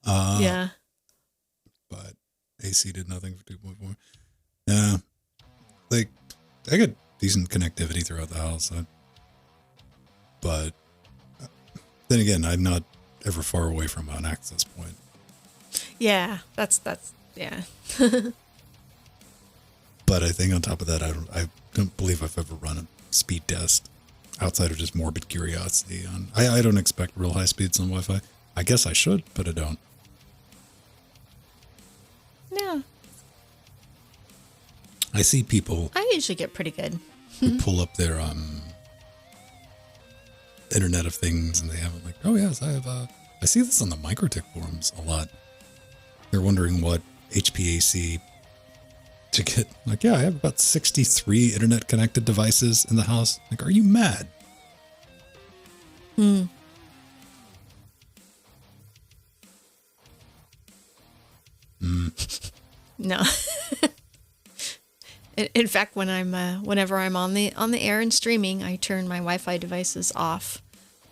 Yeah. But AC did nothing for 2.4. Yeah. Like, I got decent connectivity throughout the house. But then again, I'm not ever far away from an access point. Yeah, that's yeah. But I think on top of that, I don't believe I've ever run a speed test outside of just morbid curiosity. I don't expect real high speeds on Wi-Fi. I guess I should, but I don't. No. I see people. I usually get pretty good. Who pull up their Internet of Things, and they have it like, oh yes, I have. I see this on the Microtik forums a lot. They're wondering what HPAC to get. Like, yeah, I have about 63 internet connected devices in the house. Like, are you mad? No. In fact, when whenever I'm on the air and streaming, I turn my Wi-Fi devices off.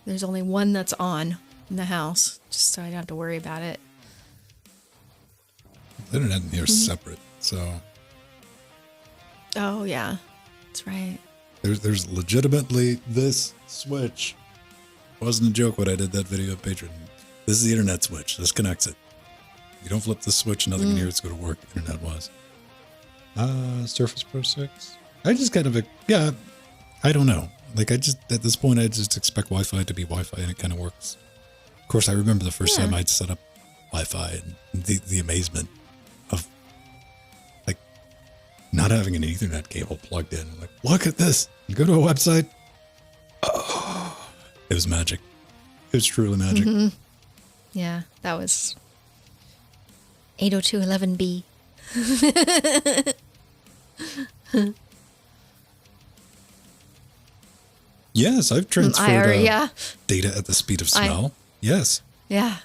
There's only one that's on in the house, just so I don't have to worry about it. The internet in here is separate, so. Oh yeah, that's right. There's legitimately this switch. It wasn't a joke when I did that video of Patreon. This is the internet switch. This connects it. You don't flip the switch, nothing in here is going to work internet-wise. Surface Pro 6. I just kind of, I don't know. Like, at this point, I just expect Wi-Fi to be Wi-Fi, and it kind of works. Of course, I remember the first time I'd set up Wi-Fi, and the amazement of, like, not having an Ethernet cable plugged in. I'm like, look at this. You go to a website. Oh, it was magic. It was truly magic. Mm-hmm. Yeah, that was 802.11b. Yes, I've transferred yeah. data at the speed of smell. Yes. Yeah.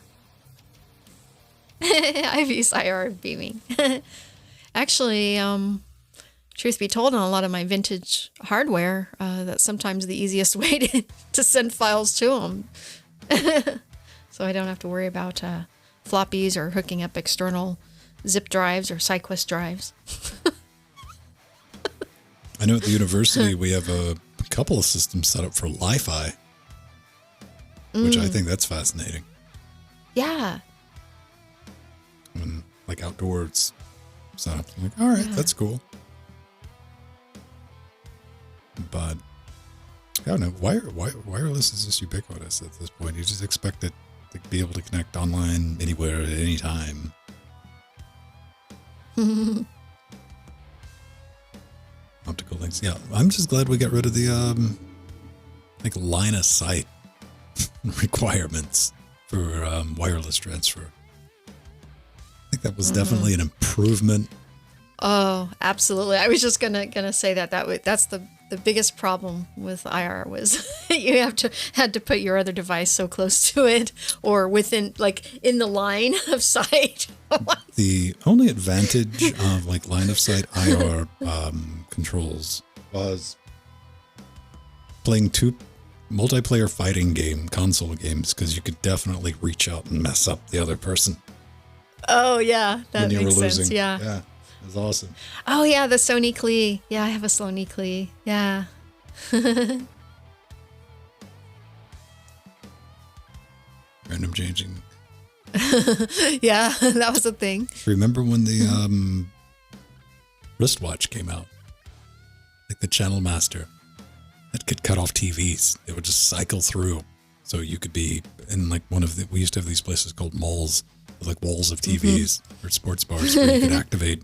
I've used IR beaming. Actually, truth be told, on a lot of my vintage hardware, that's sometimes the easiest way to send files to them. So I don't have to worry about floppies or hooking up external zip drives or SyQuest drives. I know at the university we have a couple of systems set up for Li-Fi, which I think that's fascinating. Yeah. And like outdoors setup. I'm like, all right, that's cool. But I don't know. Wireless is just ubiquitous at this point. You just expect it to be able to connect online anywhere at any time. Optical links. Yeah, I'm just glad we got rid of the like line of sight requirements for wireless transfer. I think that was definitely an improvement. Oh, absolutely. I was just gonna say that's the biggest problem with IR was you had to put your other device so close to it or within, like, in the line of sight. The only advantage of like line of sight IR controls was playing two multiplayer fighting console games, because you could definitely reach out and mess up the other person. Oh yeah, that when you makes were sense. losing. Yeah. Yeah, it was awesome. Oh yeah, the Sony Klee. Yeah, I have a Sony Klee. Yeah. Random changing. Yeah, that was a thing. Remember when the wristwatch came out? Like the Channel Master. That could cut off TVs. It would just cycle through. So you could be in like we used to have these places called malls with like walls of TVs or sports bars where you could activate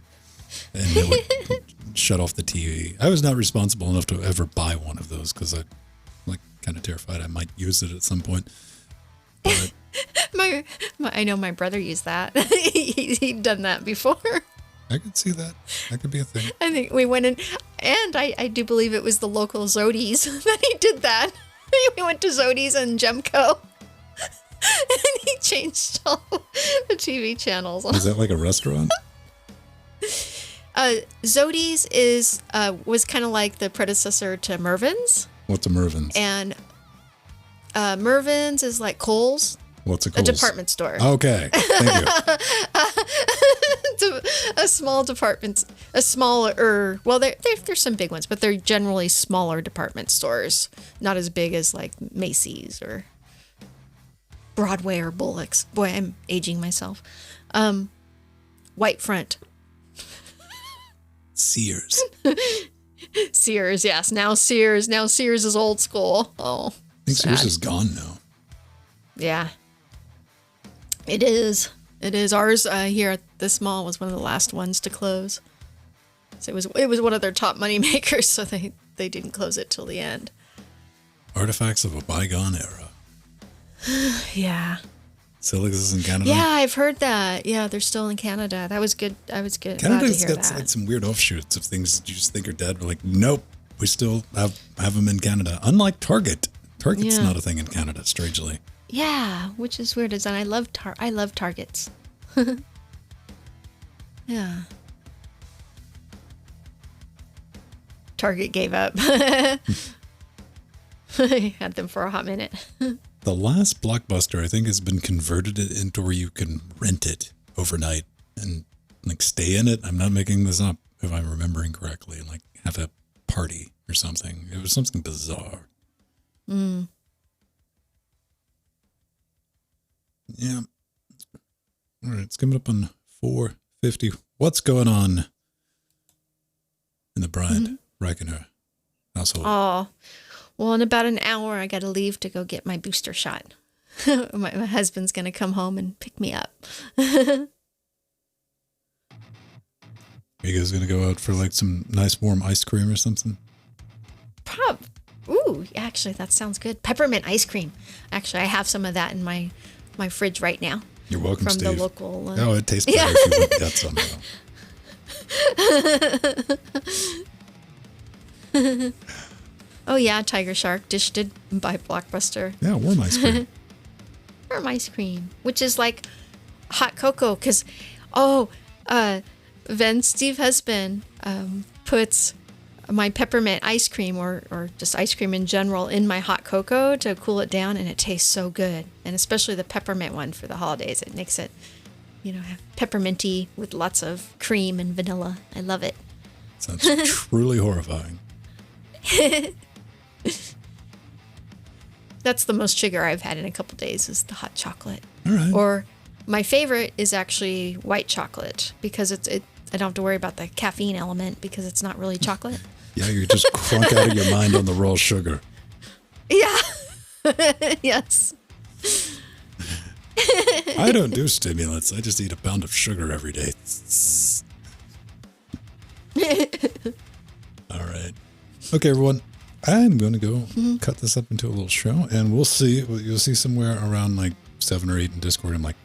and it would shut off the TV. I was not responsible enough to ever buy one of those because I'm like kind of terrified I might use it at some point. But I know my brother used that. He'd done that before. I could see that. That could be a thing. I think we went in, and I do believe it was the local Zodi's that he did that. We went to Zodi's and Gemco, and he changed all the TV channels. Is that like a restaurant? Zodi's was kind of like the predecessor to Mervyn's. What's a Mervyn's? And Mervyn's is like Kohl's. What's a Kohl's? A department store. Okay, thank you. A small department, a smaller, well, there's some big ones, but they're generally smaller department stores, not as big as like Macy's or Broadway or Bullock's. Boy, I'm aging myself. White front. Sears. Sears, yes. Now Sears is old school. Oh, I think Sears is gone now. Yeah. It is. Ours here at this mall was one of the last ones to close. So it was one of their top money makers, so they didn't close it till the end. Artifacts of a bygone era. Yeah. Still exists in Canada? Yeah, I've heard that. Yeah, they're still in Canada. That was good. I was good. Canada's got like some weird offshoots of things you just think are dead. We're like, nope, we still have them in Canada. Unlike Target. Target's not a thing in Canada, strangely. Yeah, which is weird. I love Targets. Yeah. Target gave up. I had them for a hot minute. The last Blockbuster, I think, has been converted into where you can rent it overnight and like stay in it. I'm not making this up, if I'm remembering correctly, and like have a party or something. It was something bizarre. Yeah. All right, it's coming up on 4:50. What's going on in the Bryant Reichener household? Oh, well, in about an hour, I got to leave to go get my booster shot. my husband's going to come home and pick me up. Yeah, Are you guys going to go out for like some nice warm ice cream or something? Ooh, actually, that sounds good. Peppermint ice cream. Actually, I have some of that in my fridge right now. You're welcome, from Steve. The local. Oh, it tastes better if you would get some. Oh yeah, Tiger Shark dished it by Blockbuster. Yeah, warm ice cream. Warm ice cream, which is like hot cocoa. Because, Steve husband puts my peppermint ice cream or just ice cream in general in my hot cocoa to cool it down, and it tastes so good. And especially the peppermint one for the holidays. It makes it, pepperminty with lots of cream and vanilla. I love it. Sounds truly horrifying. That's the most sugar I've had in a couple days is the hot chocolate. All right. Or my favorite is actually white chocolate because I don't have to worry about the caffeine element because it's not really chocolate. Yeah, you're just crunk out of your mind on the raw sugar. Yeah. Yes. I don't do stimulants. I just eat a pound of sugar every day. All right. Okay, everyone. I'm going to go cut this up into a little show, and we'll see. You'll see somewhere around like 7 or 8 in Discord. I'm like,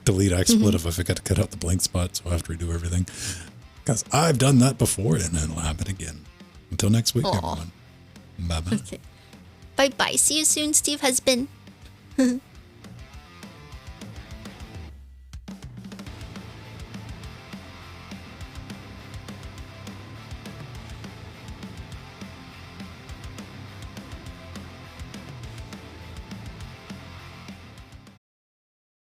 delete XSplit if I forget to cut out the blank spot, so I have to redo everything. Because I've done that before, and it'll happen again. Until next week, everyone. Bye-bye. Okay. Bye-bye. See you soon, Steve husband.